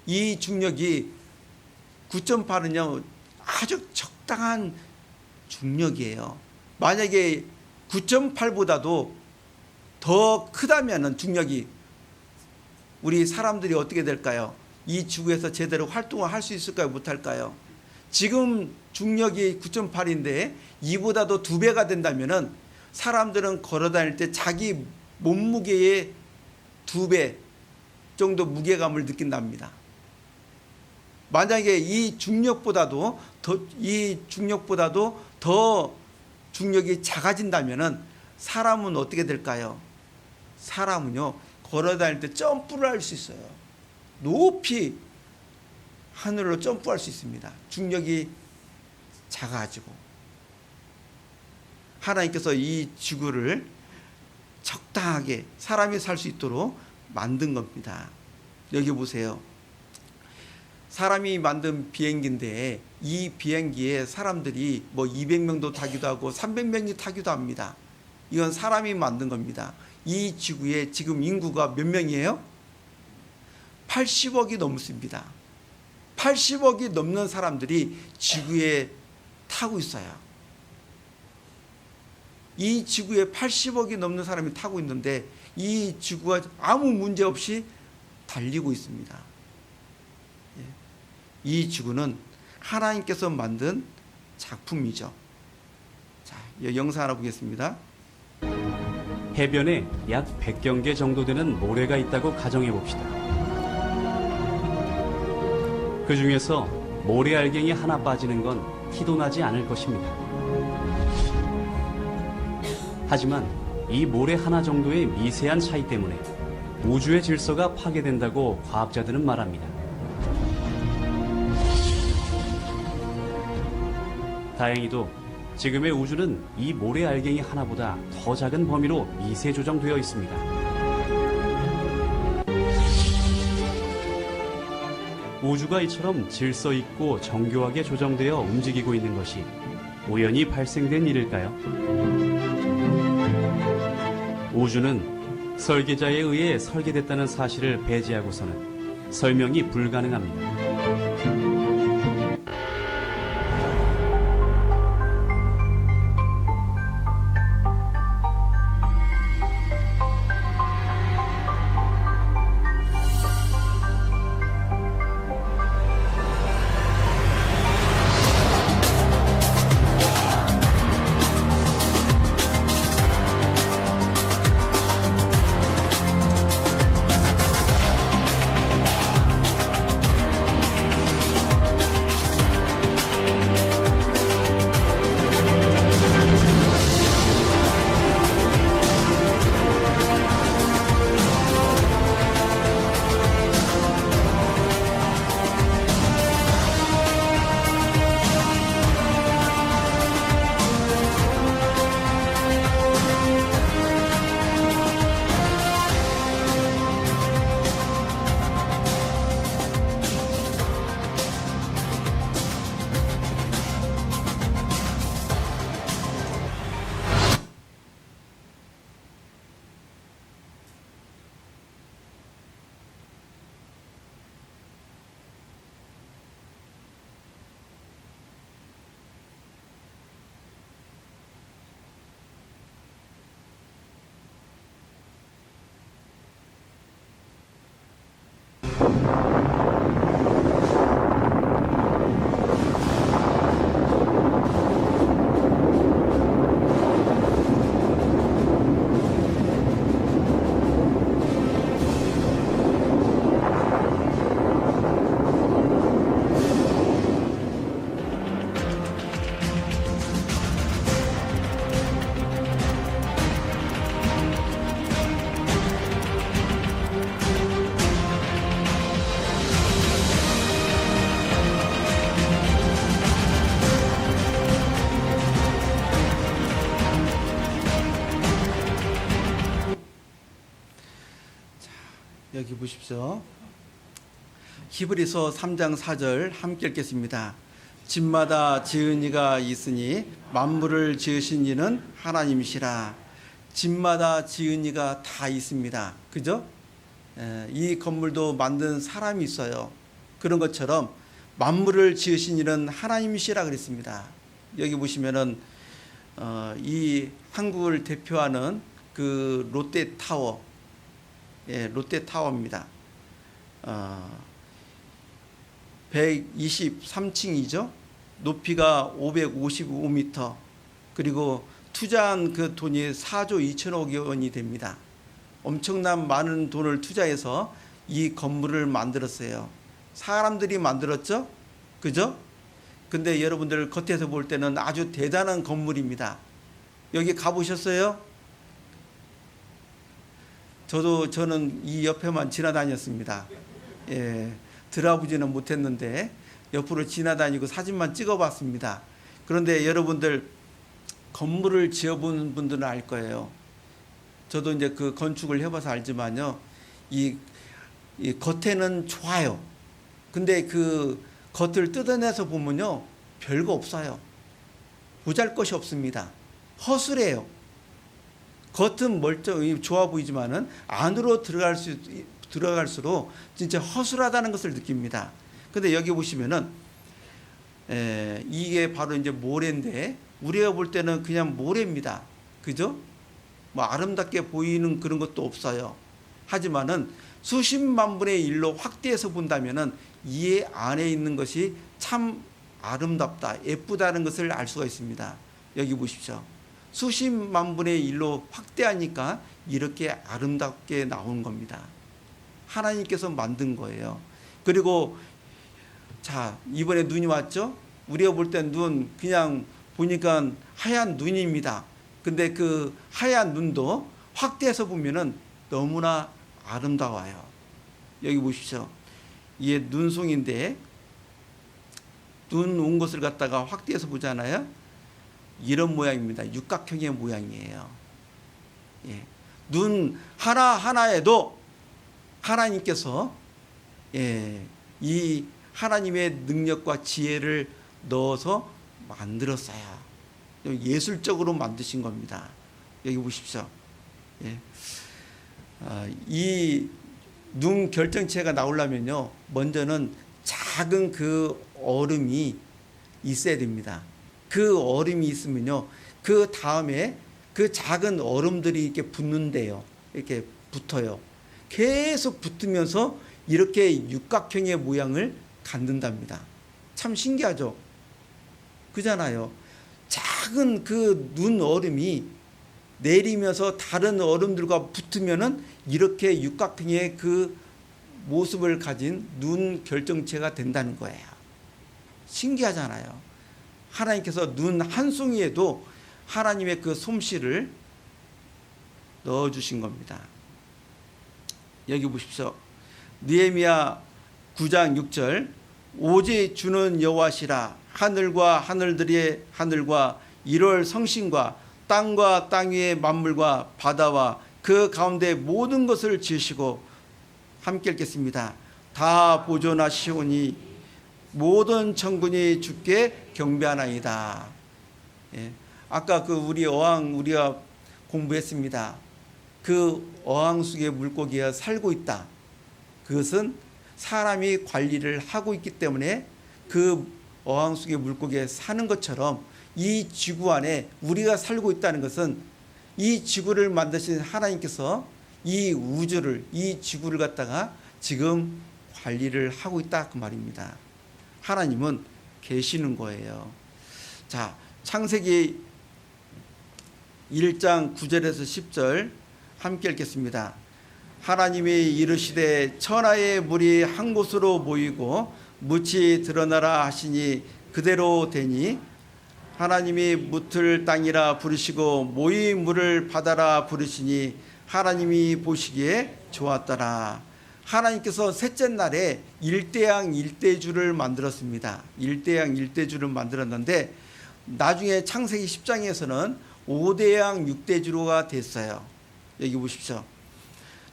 이 중력이 9.8은요, 아주 적당한 중력이에요. 만약에 9.8보다도 더 크다면은 중력이, 우리 사람들이 어떻게 될까요? 이 지구에서 제대로 활동을 할 수 있을까요? 못할까요? 지금 중력이 9.8인데 이보다도 2배가 된다면은 사람들은 걸어 다닐 때 자기 몸무게의 2배 정도 무게감을 느낀답니다. 만약에 이 중력보다도 더 중력이 작아진다면은 사람은 어떻게 될까요? 사람은요, 걸어 다닐 때 점프를 할 수 있어요. 높이 하늘로 점프할 수 있습니다. 중력이 작아지고. 하나님께서 이 지구를 적당하게 사람이 살 수 있도록 만든 겁니다. 여기 보세요. 사람이 만든 비행기인데 이 비행기에 사람들이 뭐 200명도 타기도 하고 300명이 타기도 합니다. 이건 사람이 만든 겁니다. 이 지구에 지금 인구가 몇 명이에요? 80억이 넘습니다. 80억이 넘는 사람들이 지구에 타고 있어요. 이 지구에 80억이 넘는 사람이 타고 있는데 이 지구가 아무 문제 없이 달리고 있습니다. 이 지구는 하나님께서 만든 작품이죠. 자, 영상 하나 보겠습니다. 해변에 약 100경계 정도 되는 모래가 있다고 가정해 봅시다. 그 중에서 모래 알갱이 하나 빠지는 건 티도 나지 않을 것입니다. 하지만 이 모래 하나 정도의 미세한 차이 때문에 우주의 질서가 파괴된다고 과학자들은 말합니다. 다행히도 지금의 우주는 이 모래 알갱이 하나보다 더 작은 범위로 미세 조정되어 있습니다. 우주가 이처럼 질서 있고 정교하게 조정되어 움직이고 있는 것이 우연히 발생된 일일까요? 우주는 설계자에 의해 설계됐다는 사실을 배제하고서는 설명이 불가능합니다. 여기 보십시오. 히브리서 3장 4절 함께 읽겠습니다. 집마다 지은 이가 있으니 만물을 지으신 이는 하나님이시라. 집마다 지은 이가 다 있습니다. 그죠? 이 건물도 만든 사람이 있어요. 그런 것처럼 만물을 지으신 이는 하나님이시라 그랬습니다. 여기 보시면은 이 한국을 대표하는 그 롯데타워, 롯데타워입니다. 123층이죠. 높이가 555m. 그리고 투자한 그 돈이 4조 2천억 원이 됩니다. 엄청난 많은 돈을 투자해서 이 건물을 만들었어요. 사람들이 만들었죠? 그죠? 근데 여러분들 겉에서 볼 때는 아주 대단한 건물입니다. 여기 가보셨어요? 저는 이 옆에만 지나다녔습니다. 들어보지는 못했는데 옆으로 지나다니고 사진만 찍어봤습니다. 그런데 여러분들 건물을 지어본 분들은 알 거예요. 저도 이제 그 건축을 해봐서 알지만요, 이 겉에는 좋아요. 근데 그 겉을 뜯어내서 보면요, 별거 없어요. 보잘것이 없습니다. 허술해요. 겉은 멀쩡히 좋아 보이지만은 안으로 들어갈수록 진짜 허술하다는 것을 느낍니다. 근데 여기 보시면은 이게 바로 이제 모래인데 우리가 볼 때는 그냥 모래입니다. 그죠? 뭐 아름답게 보이는 그런 것도 없어요. 하지만은 수십만 분의 1로 확대해서 본다면은 이 안에 있는 것이 참 아름답다, 예쁘다는 것을 알 수가 있습니다. 여기 보십시오. 수십만 분의 1로 확대하니까 이렇게 아름답게 나온 겁니다. 하나님께서 만든 거예요. 그리고 자, 이번에 눈이 왔죠? 우리가 볼 때 눈 그냥 보니까 하얀 눈입니다. 근데 그 하얀 눈도 확대해서 보면은 너무나 아름다워요. 여기 보십시오. 이게 눈송인데 눈 온 것을 갖다가 확대해서 보잖아요. 이런 모양입니다. 육각형의 모양이에요. 눈 하나하나에도 하나님께서 이 하나님의 능력과 지혜를 넣어서 만들었어요. 예술적으로 만드신 겁니다. 여기 보십시오. 이 눈 결정체가 나오려면요, 먼저는 작은 그 얼음이 있어야 됩니다. 그 얼음이 있으면요, 그 다음에 그 작은 얼음들이 이렇게 붙는데요. 이렇게 붙어요. 계속 붙으면서 이렇게 육각형의 모양을 갖는답니다. 참 신기하죠? 그잖아요. 작은 그 눈 얼음이 내리면서 다른 얼음들과 붙으면은 이렇게 육각형의 그 모습을 가진 눈 결정체가 된다는 거예요. 신기하잖아요. 하나님께서 눈 한 송이에도 하나님의 그 솜씨를 넣어주신 겁니다. 여기 보십시오. 느헤미야 9장 6절, 오직 주는 여호와시라. 하늘과 하늘들의 하늘과 1월 성신과 땅과 땅 위의 만물과 바다와 그 가운데 모든 것을 지으시고, 함께 읽겠습니다. 다 보존하시오니 모든 천군이 주께 경배하나이다. 아까 그 우리 어항 우리가 공부했습니다. 그 어항 속에 물고기가 살고 있다. 그것은 사람이 관리를 하고 있기 때문에 그 어항 속에 물고기가 사는 것처럼 이 지구 안에 우리가 살고 있다는 것은 이 지구를 만드신 하나님께서 이 우주를, 이 지구를 갖다가 지금 관리를 하고 있다, 그 말입니다. 하나님은 계시는 거예요. 자, 창세기 1장 9절에서 10절 함께 읽겠습니다. 하나님이 이르시되 천하의 물이 한 곳으로 모이고 묻이 드러나라 하시니 그대로 되니, 하나님이 묻을 땅이라 부르시고 모인 물을 바다라 부르시니 하나님이 보시기에 좋았더라. 하나님께서 셋째 날에 일대양 일대주를 만들었습니다. 일대양 일대주를 만들었는데 나중에 창세기 10장에서는 5대양 6대주로가 됐어요. 여기 보십시오.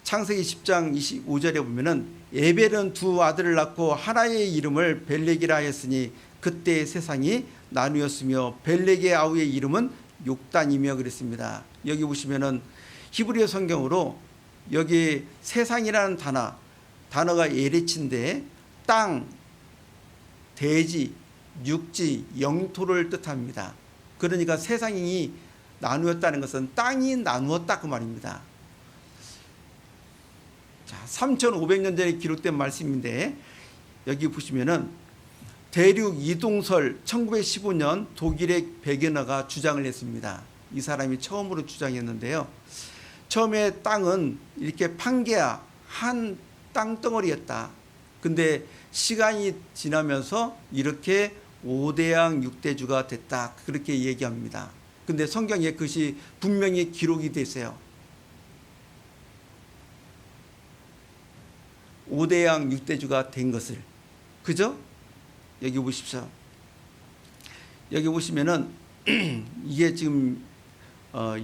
창세기 10장 25절에 보면은 에벨은 두 아들을 낳고 하나의 이름을 벨렉이라 하였으니 그때 세상이 나누었으며 벨렉의 아우의 이름은 욕단이며 그랬습니다. 여기 보시면은 히브리어 성경으로 여기 세상이라는 단어가 에레치인데 땅, 대지, 육지, 영토를 뜻합니다. 그러니까 세상이 나누었다는 것은 땅이 나누었다 그 말입니다. 자, 3,500년 전에 기록된 말씀인데 여기 보시면은 대륙 이동설 1915년 독일의 베게너가 주장을 했습니다. 이 사람이 처음으로 주장했는데요. 처음에 땅은 이렇게 판게야 한 땅덩어리였다. 근데 시간이 지나면서 이렇게 5대양 6대주가 됐다. 그렇게 얘기합니다. 근데 성경에 그것이 분명히 기록이 돼 있어요. 5대양 6대주가 된 것을. 그죠? 여기 보십시오. 여기 보시면은 이게 지금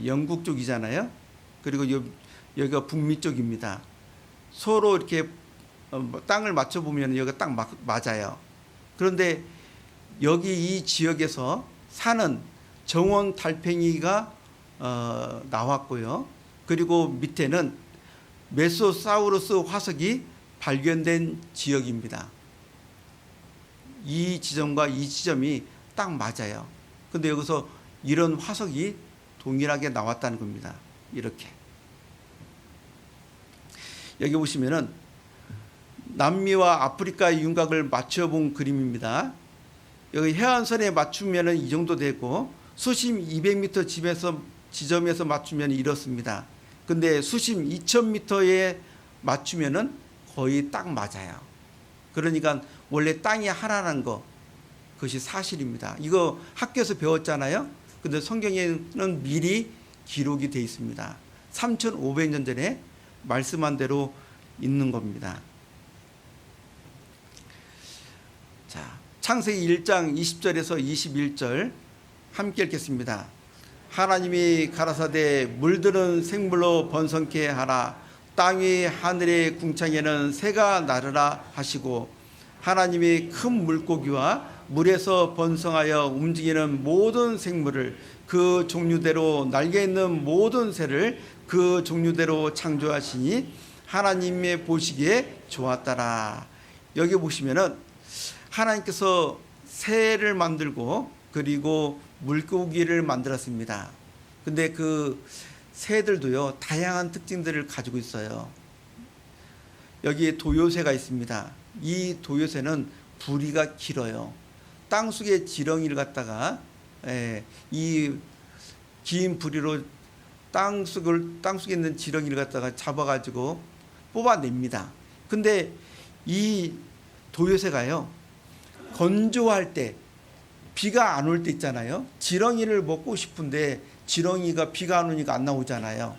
영국 쪽이잖아요. 그리고 여기가 북미 쪽입니다. 서로 이렇게 땅을 맞춰보면 여기가 딱 맞아요. 그런데 여기 이 지역에서 사는 정원 달팽이가 나왔고요. 그리고 밑에는 메소사우루스 화석이 발견된 지역입니다. 이 지점과 이 지점이 딱 맞아요. 근데 여기서 이런 화석이 동일하게 나왔다는 겁니다. 이렇게. 여기 보시면은 남미와 아프리카의 윤곽을 맞춰본 그림입니다. 여기 해안선에 맞추면은 이 정도 되고 수심 200m 지점에서 맞추면 이렇습니다. 근데 수심 2000m에 맞추면은 거의 딱 맞아요. 그러니까 원래 땅이 하나라는 거 그것이 사실입니다. 이거 학교에서 배웠잖아요. 근데 성경에는 미리 기록이 되어 있습니다. 3,500년 전에 말씀한 대로 있는 겁니다. 자, 창세기 1장 20절에서 21절 함께 읽겠습니다. 하나님이 가라사대 물들은 생물로 번성케 하라. 땅 위 하늘의 궁창에는 새가 나르라 하시고 하나님이 큰 물고기와 물에서 번성하여 움직이는 모든 생물을 그 종류대로 날개 있는 모든 새를 그 종류대로 창조하시니 하나님의 보시기에 좋았더라. 여기 보시면은 하나님께서 새를 만들고 그리고 물고기를 만들었습니다. 근데 그 새들도요 다양한 특징들을 가지고 있어요. 여기 도요새가 있습니다. 이 도요새는 부리가 길어요. 땅속의 지렁이를 갖다가 이 긴 부리로 땅속에 있는 지렁이를 갖다가 잡아가지고 뽑아냅니다. 근데 이 도요새가요 건조할 때 비가 안 올 때 있잖아요. 지렁이를 먹고 싶은데 지렁이가 비가 안 오니까 안 나오잖아요.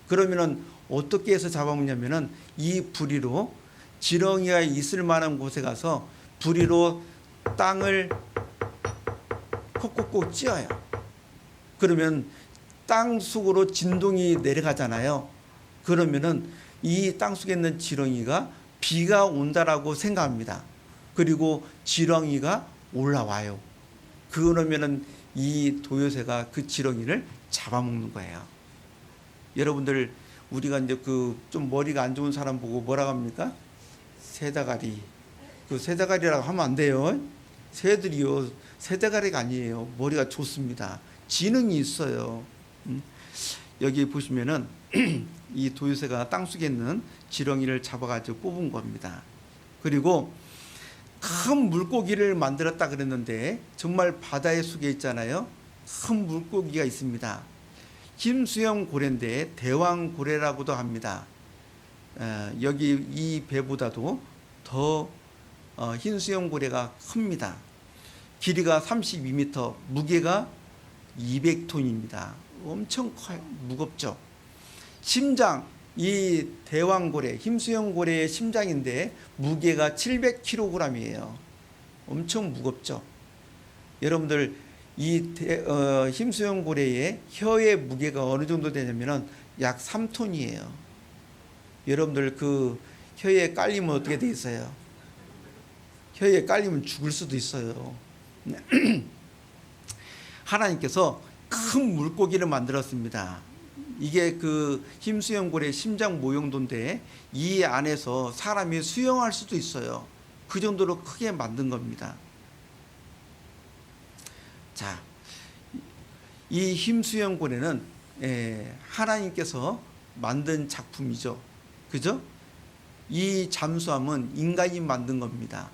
그러면은 어떻게 해서 잡아먹냐면은 이 부리로 지렁이가 있을 만한 곳에 가서 부리로 땅을 콕콕콕 찧어요. 그러면 땅 속으로 진동이 내려가잖아요. 그러면은 이 땅 속에 있는 지렁이가 비가 온다라고 생각합니다. 그리고 지렁이가 올라와요. 그러면은 이 도요새가 그 지렁이를 잡아먹는 거예요. 여러분들 우리가 이제 그 좀 머리가 안 좋은 사람 보고 뭐라고 합니까? 새다가리. 그 새다가리라고 하면 안 돼요. 새들이요 새다가리가 아니에요. 머리가 좋습니다. 지능이 있어요. 여기 보시면은 이 도요새가 땅속에 있는 지렁이를 잡아가지고 뽑은 겁니다. 그리고 큰 물고기를 만들었다 그랬는데 정말 바다의 속에 있잖아요. 큰 물고기가 있습니다. 흰수염 고래인데 대왕고래라고도 합니다. 여기 이 배보다도 더 흰수염 고래가 큽니다. 길이가 32m, 무게가 200톤입니다. 엄청 커요. 무겁죠. 심장, 이 대왕고래, 흰수염 고래의 심장인데 무게가 700kg이에요. 엄청 무겁죠. 여러분들 이 흰수염 고래의 혀의 무게가 어느 정도 되냐면은 약 3톤이에요. 여러분들 그 혀에 깔리면 어떻게 돼 있어요? 혀에 깔리면 죽을 수도 있어요. 하나님께서 큰 물고기를 만들었습니다. 이게 그 힘수영골의 심장 모형도인데 이 안에서 사람이 수영할 수도 있어요. 그 정도로 크게 만든 겁니다. 자, 이 힘수영골에는 하나님께서 만든 작품이죠. 그죠? 이 잠수함은 인간이 만든 겁니다.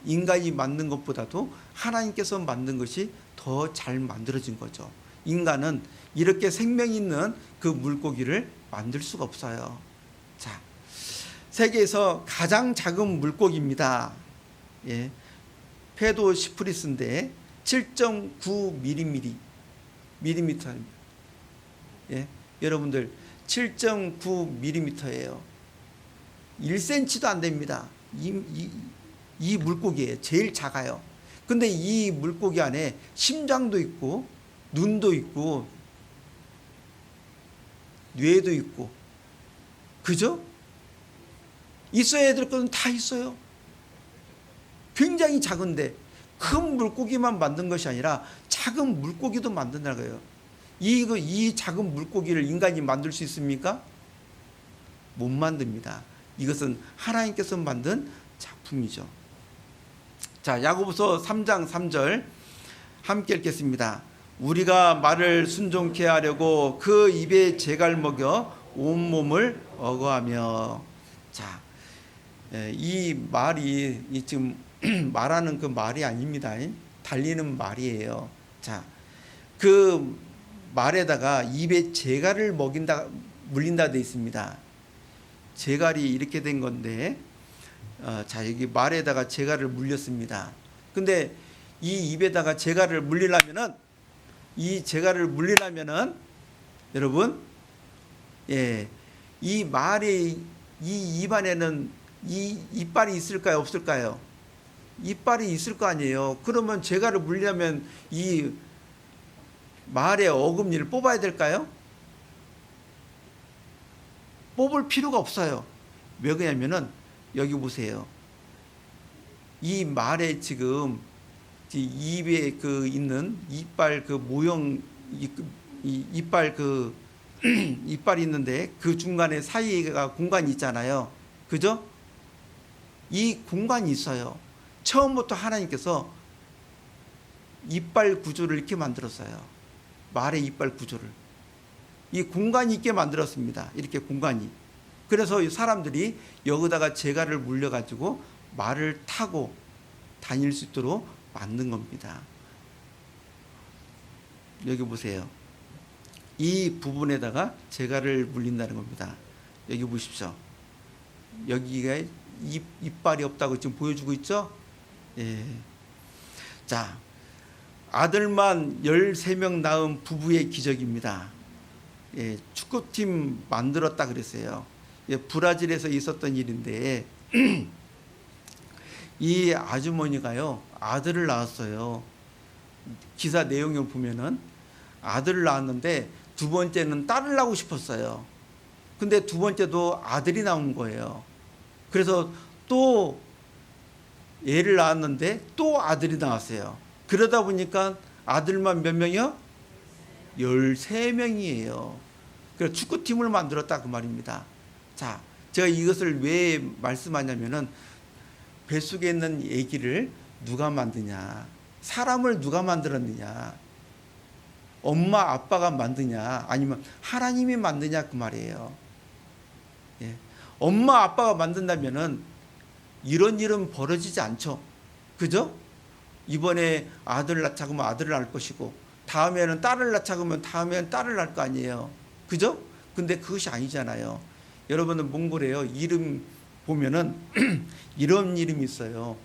인간이 만든 것보다도 하나님께서 만든 것이 더 잘 만들어진 거죠. 인간은 이렇게 생명 있는 그 물고기를 만들 수가 없어요. 자, 세계에서 가장 작은 물고기입니다. 예, 페도시프리스인데 7.9mm. 예, 여러분들 7.9mm예요. 1cm도 안 됩니다. 이 물고기에 제일 작아요. 근데 이 물고기 안에 심장도 있고 눈도 있고 뇌도 있고, 그죠? 있어야 될 것은 다 있어요. 굉장히 작은데 큰 물고기만 만든 것이 아니라 작은 물고기도 만든다는 거예요. 이 작은 물고기를 인간이 만들 수 있습니까? 못 만듭니다. 이것은 하나님께서 만든 작품이죠. 자, 야고보서 3장 3절 함께 읽겠습니다. 우리가 말을 순종케 하려고 그 입에 재갈 먹여 온몸을 어거하며. 자, 이 말이 지금 말하는 그 말이 아닙니다. 달리는 말이에요. 자, 그 말에다가 입에 재갈을 물린다 돼 있습니다. 재갈이 이렇게 된 건데, 자, 여기 말에다가 재갈을 물렸습니다. 근데 이 입에다가 재갈을 물리려면은, 여러분, 예, 이 말의 이 입안에는 이 이빨이 있을까요, 없을까요? 이빨이 있을 거 아니에요. 그러면 재갈을 물리려면 이 말의 어금니를 뽑아야 될까요? 뽑을 필요가 없어요. 왜 그러냐면은 여기 보세요. 이 말에 지금 입에 그 있는 이빨 그 모형, 이빨 그 이빨이 있는데 그 중간에 사이가 공간이 있잖아요. 그죠? 이 공간이 있어요. 처음부터 하나님께서 이빨 구조를 이렇게 만들었어요. 말의 이빨 구조를. 이 공간이 있게 만들었습니다. 이렇게 공간이. 그래서 이 사람들이 여기다가 재갈을 물려가지고 말을 타고 다닐 수 있도록 만든 겁니다. 여기 보세요. 이 부분에다가 재갈을 물린다는 겁니다. 여기 보십시오. 여기가 이빨이 없다고 지금 보여주고 있죠? 예. 자, 아들만 13명 낳은 부부의 기적입니다. 예, 축구팀 만들었다 그랬어요. 예, 브라질에서 있었던 일인데 이 아주머니가요, 아들을 낳았어요. 기사 내용을 보면은 아들을 낳았는데 두 번째는 딸을 낳고 싶었어요. 근데 두 번째도 아들이 나온 거예요. 그래서 또 애를 낳았는데 또 아들이 나왔어요. 그러다 보니까 아들만 몇 명이요? 13명이에요. 그래서 축구팀을 만들었다 그 말입니다. 자, 제가 이것을 왜 말씀하냐면은 뱃속에 있는 아기를 누가 만드냐, 사람을 누가 만들었느냐, 엄마 아빠가 만드냐 아니면 하나님이 만드냐 그 말이에요. 예. 엄마 아빠가 만든다면은 이런 일은 벌어지지 않죠. 그죠? 이번에 아들 낳자면 아들을 낳을 것이고 다음에는 딸을 낳자면 다음에는 딸을 낳을 거 아니에요. 그죠? 근데 그것이 아니잖아요. 여러분은 몽골에요. 이름 보면은 이런 이름이 있어요.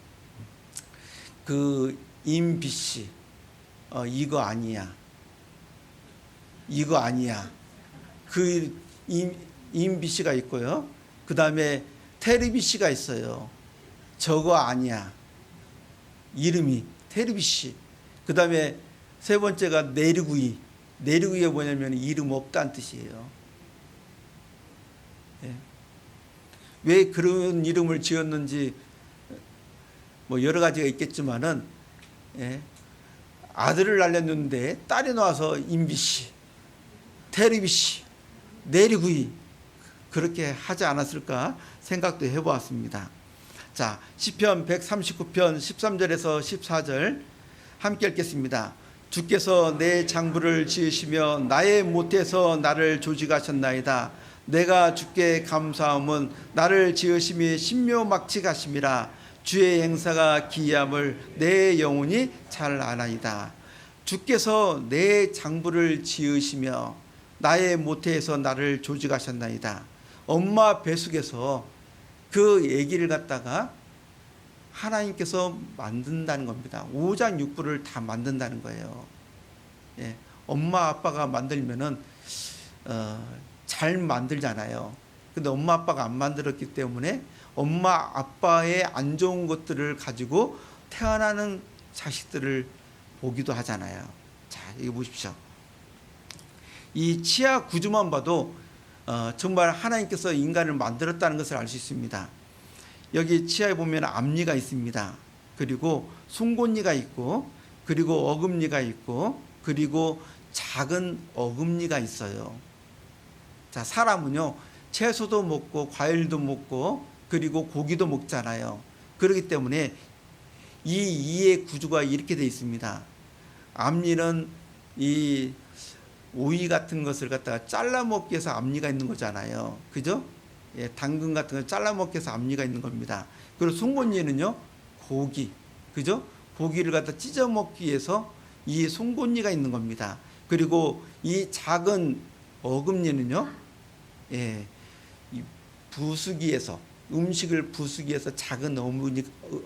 그 임비씨. 이거 아니야. 이거 아니야. 그 임비씨가 있고요. 그 다음에 테르비씨가 있어요. 저거 아니야. 이름이 테르비씨. 그 다음에 세 번째가 네르구이. 네르구이가 뭐냐면 이름 없다는 뜻이에요. 예. 왜 그런 이름을 지었는지 뭐 여러 가지가 있겠지만은, 예. 아들을 날렸는데 딸이 나와서 임비씨, 테리비씨, 내리구이 그렇게 하지 않았을까 생각도 해보았습니다. 자, 시편 139편 13절에서 14절 함께 읽겠습니다. 주께서 내 장부를 지으시며 나의 못에서 나를 조직하셨나이다. 내가 주께 감사함은 나를 지으심이 신묘막측하심이라. 주의 행사가 기이함을 내 영혼이 잘 아나이다. 주께서 내 장부를 지으시며 나의 모태에서 나를 조직하셨나이다. 엄마 뱃속에서 그 아기를 갖다가 하나님께서 만든다는 겁니다. 오장육부를 다 만든다는 거예요. 예, 엄마 아빠가 만들면은 잘 만들잖아요. 근데 엄마 아빠가 안 만들었기 때문에 엄마 아빠의 안 좋은 것들을 가지고 태어나는 자식들을 보기도 하잖아요. 자, 이거 보십시오. 이 치아 구조만 봐도 정말 하나님께서 인간을 만들었다는 것을 알 수 있습니다. 여기 치아에 보면 앞니가 있습니다. 그리고 송곳니가 있고, 그리고 어금니가 있고, 그리고 작은 어금니가 있어요. 자, 사람은요, 채소도 먹고 과일도 먹고 그리고 고기도 먹잖아요. 그렇기 때문에 이 이의 구조가 이렇게 되어 있습니다. 앞니는 이 오이 같은 것을 갖다가 잘라 먹기 위해서 앞니가 있는 거잖아요. 그죠? 예, 당근 같은 걸 잘라 먹기 위해서 앞니가 있는 겁니다. 그리고 송곳니는요, 고기, 그죠? 고기를 갖다 찢어 먹기 위해서 이 송곳니가 있는 겁니다. 그리고 이 작은 어금니는요, 예, 이 부수기에서 음식을 부수기 위해서 작은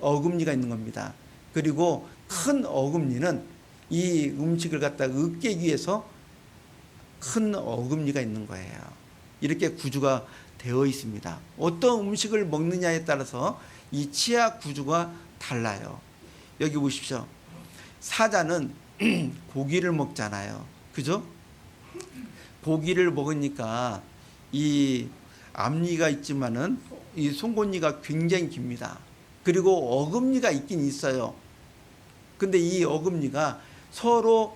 어금니가 있는 겁니다. 그리고 큰 어금니는 이 음식을 갖다 으깨기 위해서 큰 어금니가 있는 거예요. 이렇게 구조가 되어 있습니다. 어떤 음식을 먹느냐에 따라서 이 치아 구조가 달라요. 여기 보십시오. 사자는 고기를 먹잖아요. 그죠? 고기를 먹으니까 이 앞니가 있지만은 이 송곳니가 굉장히 깁니다. 그리고 어금니가 있긴 있어요. 근데 이 어금니가 서로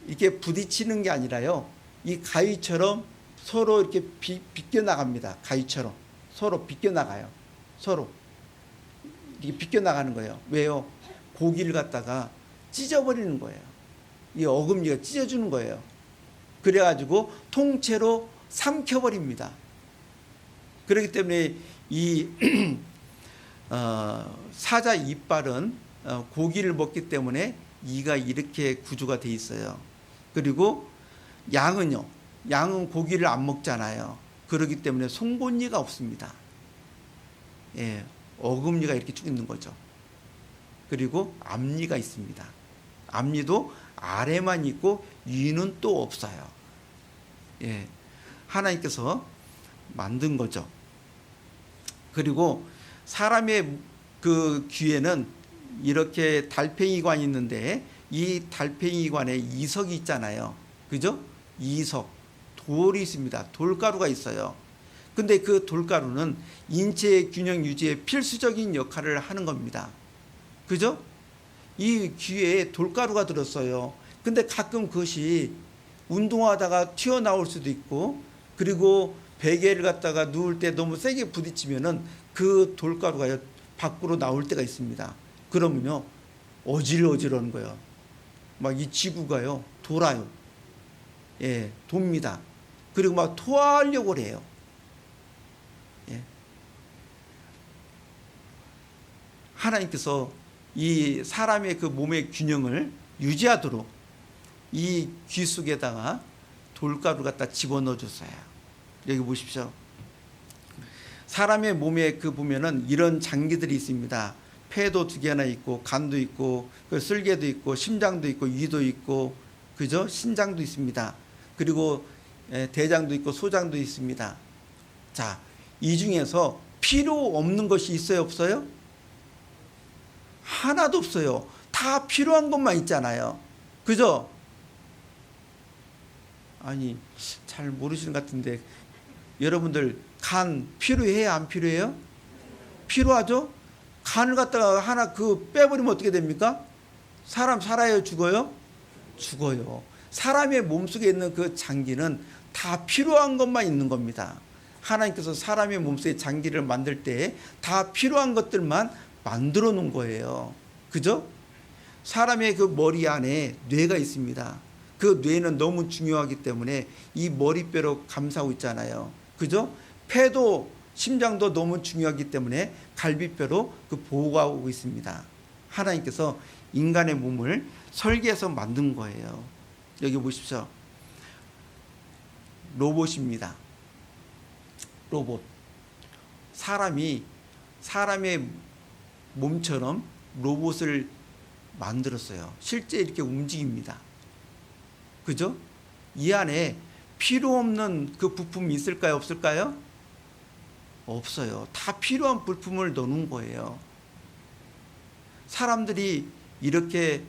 이렇게 부딪히는 게 아니라요, 이 가위처럼 서로 이렇게 비껴 나갑니다. 가위처럼 서로 비껴 나가요. 서로 이렇게 비껴 나가는 거예요. 왜요? 고기를 갖다가 찢어버리는 거예요. 이 어금니가 찢어주는 거예요. 그래가지고 통째로 삼켜버립니다. 그렇기 때문에 이 사자 이빨은 고기를 먹기 때문에 이가 이렇게 구조가 돼 있어요. 그리고 양은요, 양은 고기를 안 먹잖아요. 그렇기 때문에 송곳니가 없습니다. 예, 어금니가 이렇게 쭉 있는 거죠. 그리고 앞니가 있습니다. 앞니도 아래만 있고 위는 또 없어요. 예, 하나님께서 만든 거죠. 그리고 사람의 그 귀에는 이렇게 달팽이관이 있는데 이 달팽이관에 이석이 있잖아요. 그죠? 이석, 돌이 있습니다. 돌가루가 있어요. 근데 그 돌가루는 인체의 균형 유지에 필수적인 역할을 하는 겁니다. 그죠? 이 귀에 돌가루가 들었어요. 근데 가끔 그것이 운동하다가 튀어나올 수도 있고, 그리고 베개를 갖다가 누울 때 너무 세게 부딪히면은 그 돌가루가 밖으로 나올 때가 있습니다. 그러면요, 어질어질한 거예요. 막 이 지구가요, 돌아요. 예, 돕니다. 그리고 막 토하려고 그래요. 예. 하나님께서 이 사람의 그 몸의 균형을 유지하도록 이 귀 속에다가 돌가루 갖다 집어넣어 줬어요. 여기 보십시오. 사람의 몸에 그 보면은 이런 장기들이 있습니다. 폐도 2개나 있고, 간도 있고, 그 쓸개도 있고, 심장도 있고, 위도 있고, 그죠? 신장도 있습니다. 그리고 대장도 있고, 소장도 있습니다. 자, 이 중에서 필요 없는 것이 있어요, 없어요? 하나도 없어요. 다 필요한 것만 있잖아요. 그죠? 아니, 잘 모르시는 것 같은데, 여러분들 간 필요해요? 안 필요해요? 필요하죠? 간을 갖다가 하나 빼버리면 어떻게 됩니까? 사람 살아요? 죽어요? 죽어요. 사람의 몸속에 있는 그 장기는 다 필요한 것만 있는 겁니다. 하나님께서 사람의 몸속에 장기를 만들 때 다 필요한 것들만 만들어 놓은 거예요. 그죠? 사람의 그 머리 안에 뇌가 있습니다. 그 뇌는 너무 중요하기 때문에 이 머리뼈로 감싸고 있잖아요. 그죠? 폐도 심장도 너무 중요하기 때문에 갈비뼈로 그 보호하고 있습니다. 하나님께서 인간의 몸을 설계해서 만든 거예요. 여기 보십시오. 로봇입니다. 로봇. 사람의 몸처럼 로봇을 만들었어요. 실제 이렇게 움직입니다. 그죠? 이 안에 필요 없는 그 부품이 있을까요? 없을까요? 없어요. 다 필요한 부품을 넣는 거예요. 사람들이 이렇게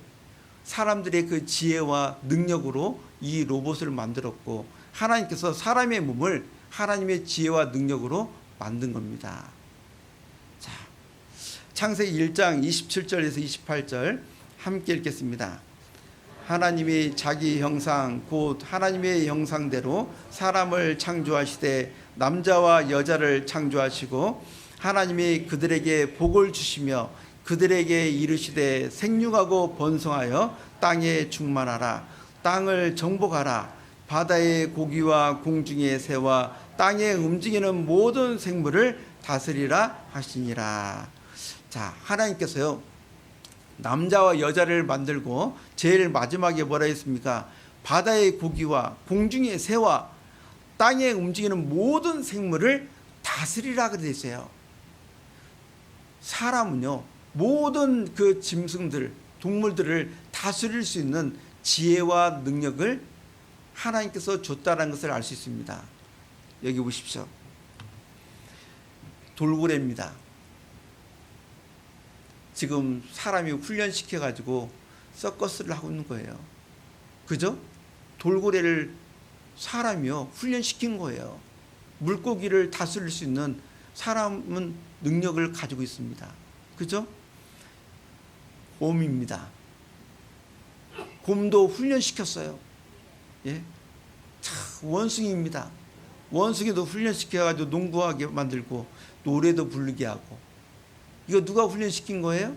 사람들의 그 지혜와 능력으로 이 로봇을 만들었고 하나님께서 사람의 몸을 하나님의 지혜와 능력으로 만든 겁니다. 자, 창세기 1장 27절에서 28절 함께 읽겠습니다. 하나님이 자기 형상 곧 하나님의 형상대로 사람을 창조하시되 남자와 여자를 창조하시고 하나님이 그들에게 복을 주시며 그들에게 이르시되 생육하고 번성하여 땅에 충만하라. 땅을 정복하라. 바다의 고기와 공중의 새와 땅에 움직이는 모든 생물을 다스리라 하시니라. 자, 하나님께서요 남자와 여자를 만들고 제일 마지막에 뭐라 했습니까? 바다의 고기와 공중의 새와 땅에 움직이는 모든 생물을 다스리라 그랬어요. 사람은요 모든 그 짐승들, 동물들을 다스릴 수 있는 지혜와 능력을 하나님께서 줬다는 것을 알 수 있습니다. 여기 보십시오. 돌고래입니다. 지금 사람이 훈련시켜가지고 서커스를 하고 있는 거예요. 그죠? 돌고래를 사람이요 훈련시킨 거예요. 물고기를 다스릴 수 있는 사람은 능력을 가지고 있습니다. 그죠? 곰입니다. 곰도 훈련시켰어요. 예? 참 원숭이입니다. 원숭이도 훈련시켜가지고 농구하게 만들고 노래도 부르게 하고. 이거 누가 훈련시킨 거예요?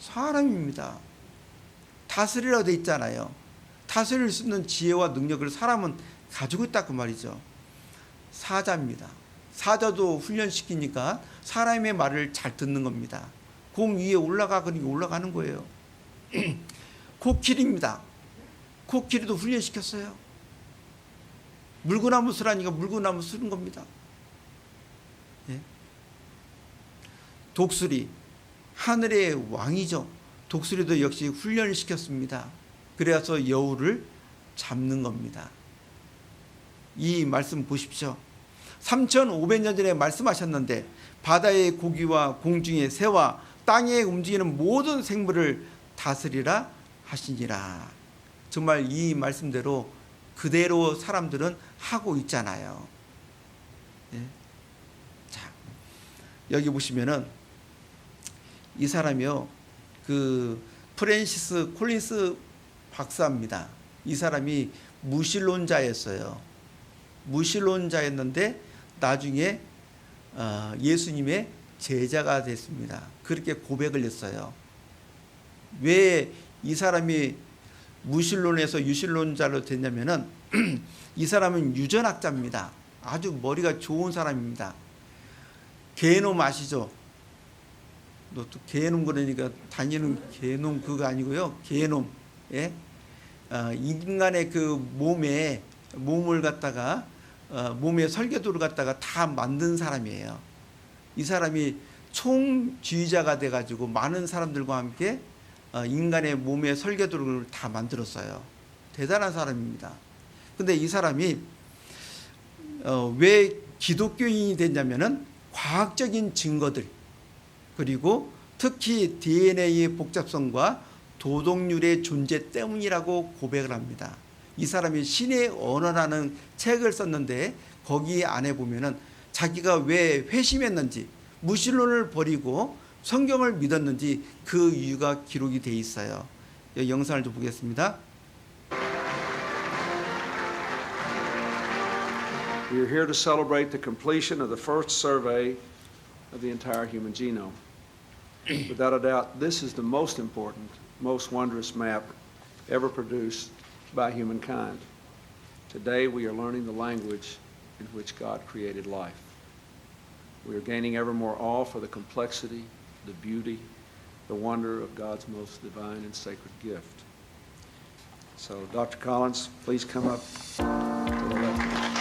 사람입니다. 다스리라고 돼 있잖아요. 다스릴 수 있는 지혜와 능력을 사람은 가지고 있다 그 말이죠. 사자입니다. 사자도 훈련시키니까 사람의 말을 잘 듣는 겁니다. 공 위에 올라가 그러니까 올라가는 거예요. 코끼리입니다. 코끼리도 훈련시켰어요. 물구나무 쓰라니까 물구나무 쓰는 겁니다. 예? 독수리, 하늘의 왕이죠. 독수리도 역시 훈련을 시켰습니다. 그래서 여우를 잡는 겁니다. 이 말씀 보십시오. 3,500년 전에 말씀하셨는데 바다의 고기와 공중의 새와 땅에 움직이는 모든 생물을 다스리라 하시니라. 정말 이 말씀대로 그대로 사람들은 하고 있잖아요. 예? 자, 여기 보시면은 이 사람이요, 그 프랜시스 콜린스 박사입니다. 이 사람이 무신론자였어요. 무신론자였는데 나중에 예수님의 제자가 됐습니다. 그렇게 고백을 했어요. 왜 이 사람이 무신론에서 유신론자로 됐냐면은 이 사람은 유전학자입니다. 아주 머리가 좋은 사람입니다. 게놈 아시죠? 또 게놈 그러니까 다니는 게놈 그거 아니고요. 게놈. 예? 인간의 그 몸을 갖다가 몸의 설계도를 갖다가 다 만든 사람이에요. 이 사람이 총지휘자가 돼가지고 많은 사람들과 함께 인간의 몸의 설계도를 다 만들었어요. 대단한 사람입니다. 근데 이 사람이 왜 기독교인이 됐냐면은 과학적인 증거들 그리고 특히 DNA의 복잡성과 도덕률의 존재 때문이라고 고백을 합니다. 이 사람이 신의 언어라는 책을 썼는데 거기 안에 보면은 자기가 왜 회심했는지, 무신론을 버리고 성경을 믿었는지 그 이유가 기록이 돼 있어요. 이 영상을 좀 보겠습니다. We are here to celebrate the completion of the first survey of the entire human genome. Without a doubt, this is the most important, most wondrous map ever produced by humankind. Today, we are learning the language in which God created life. We are gaining ever more awe for the complexity, the beauty, the wonder of God's most divine and sacred gift. So, Dr. Collins, please come up to the left.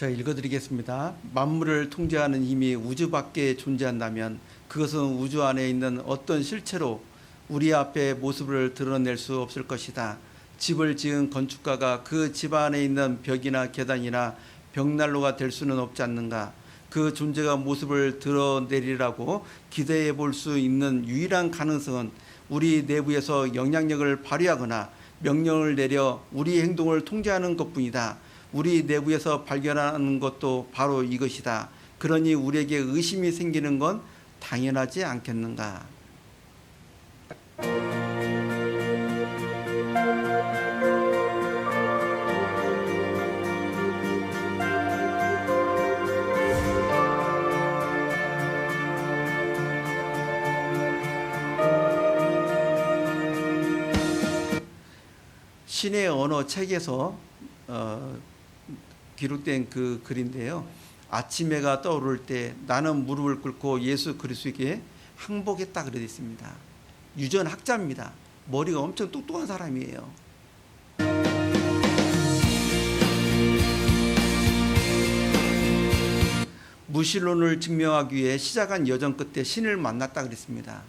제가 읽어드리겠습니다. 만물을 통제하는 힘이 우주 밖에 존재한다면 그것은 우주 안에 있는 어떤 실체로 우리 앞에 모습을 드러낼 수 없을 것이다. 집을 지은 건축가가 그 집 안에 있는 벽이나 계단이나 벽난로가 될 수는 없지 않는가. 그 존재가 모습을 드러내리라고 기대해 볼 수 있는 유일한 가능성은 우리 내부에서 영향력을 발휘하거나 명령을 내려 우리 행동을 통제하는 것뿐이다. 우리 내부에서 발견하는 것도 바로 이것이다. 그러니 우리에게 의심이 생기는 건 당연하지 않겠는가. 신의 언어 책에서 기록된 그 글인데요. 아침 해가 떠오를 때 나는 무릎을 꿇고 예수 그리스도에게 항복했다 그러어 있습니다. 유전학자입니다. 머리가 엄청 똑똑한 사람이에요. 무신론을 증명하기 위해 시작한 여정 끝에 신을 만났다 그랬습니다.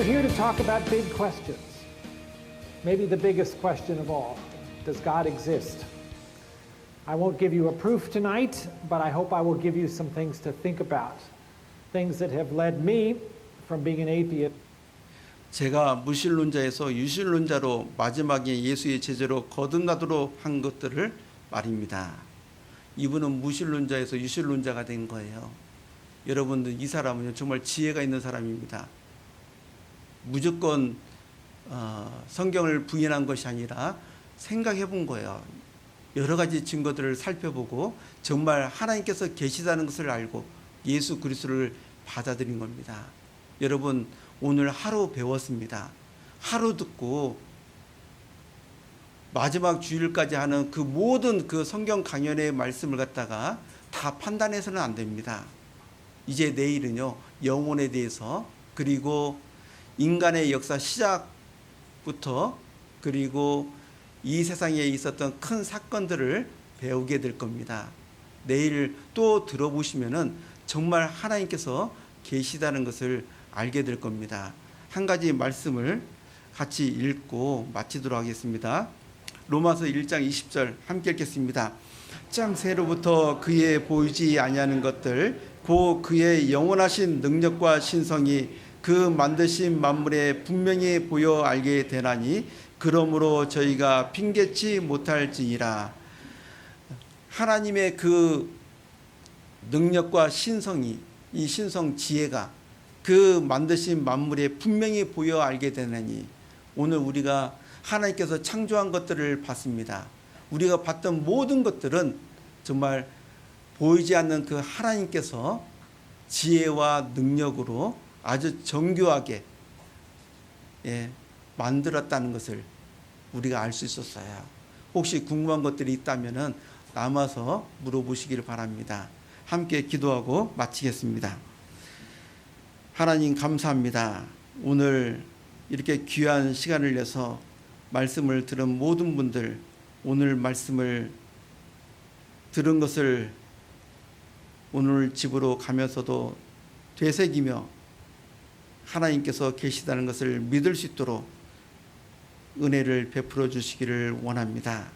We're here to talk about big questions. Maybe the biggest question of all, does God exist? I won't give you a proof tonight, but I hope I will give you some things to think about. Things that have led me from being an atheist. 제가 무신론자에서 유신론자로 마지막에 예수의 제자로 거듭나도록 한 것들을 말입니다. 이분은 무신론자에서 유신론자가 된 거예요. 여러분들 이 사람은 정말 지혜가 있는 사람입니다. 무조건 성경을 부인한 것이 아니라 생각해 본 거예요. 여러 가지 증거들을 살펴보고 정말 하나님께서 계시다는 것을 알고 예수 그리스도를 받아들인 겁니다. 여러분 오늘 하루 배웠습니다. 하루 듣고 마지막 주일까지 하는 그 모든 그 성경 강연의 말씀을 갖다가 다 판단해서는 안 됩니다. 이제 내일은요, 영혼에 대해서, 그리고 인간의 역사 시작부터, 그리고 이 세상에 있었던 큰 사건들을 배우게 될 겁니다. 내일 또 들어보시면은 정말 하나님께서 계시다는 것을 알게 될 겁니다. 한 가지 말씀을 같이 읽고 마치도록 하겠습니다. 로마서 1장 20절 함께 읽겠습니다. 창세로부터 그의 보이지 아니하는 것들 곧 그의 영원하신 능력과 신성이 그 만드신 만물에 분명히 보여 알게 되나니 그러므로 저희가 핑계치 못할지니라. 하나님의 그 능력과 신성이, 이 신성 지혜가 그 만드신 만물에 분명히 보여 알게 되나니, 오늘 우리가 하나님께서 창조한 것들을 봤습니다. 우리가 봤던 모든 것들은 정말 보이지 않는 그 하나님께서 지혜와 능력으로 아주 정교하게 만들었다는 것을 우리가 알 수 있었어요. 혹시 궁금한 것들이 있다면 남아서 물어보시기를 바랍니다. 함께 기도하고 마치겠습니다. 하나님 감사합니다. 오늘 이렇게 귀한 시간을 내서 말씀을 들은 모든 분들, 오늘 말씀을 들은 것을 오늘 집으로 가면서도 되새기며 하나님께서 계시다는 것을 믿을 수 있도록 은혜를 베풀어 주시기를 원합니다.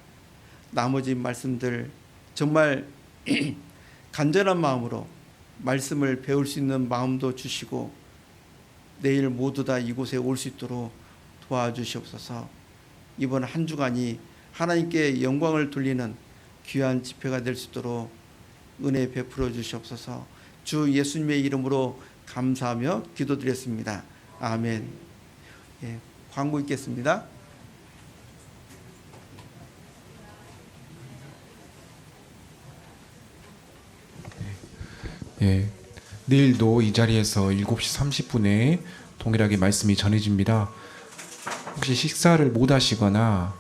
나머지 말씀들 정말 간절한 마음으로 말씀을 배울 수 있는 마음도 주시고 내일 모두 다 이곳에 올 수 있도록 도와주시옵소서. 이번 한 주간이 하나님께 영광을 돌리는 귀한 집회가 될 수 있도록 은혜 베풀어 주시옵소서. 주 예수님의 이름으로 감사하며 기도드렸습니다. 아멘. 광고 있겠습니다. 내일도 이 자리에서 7시 30분에 동일하게 말씀이 전해집니다. 혹시 식사를 못 하시거나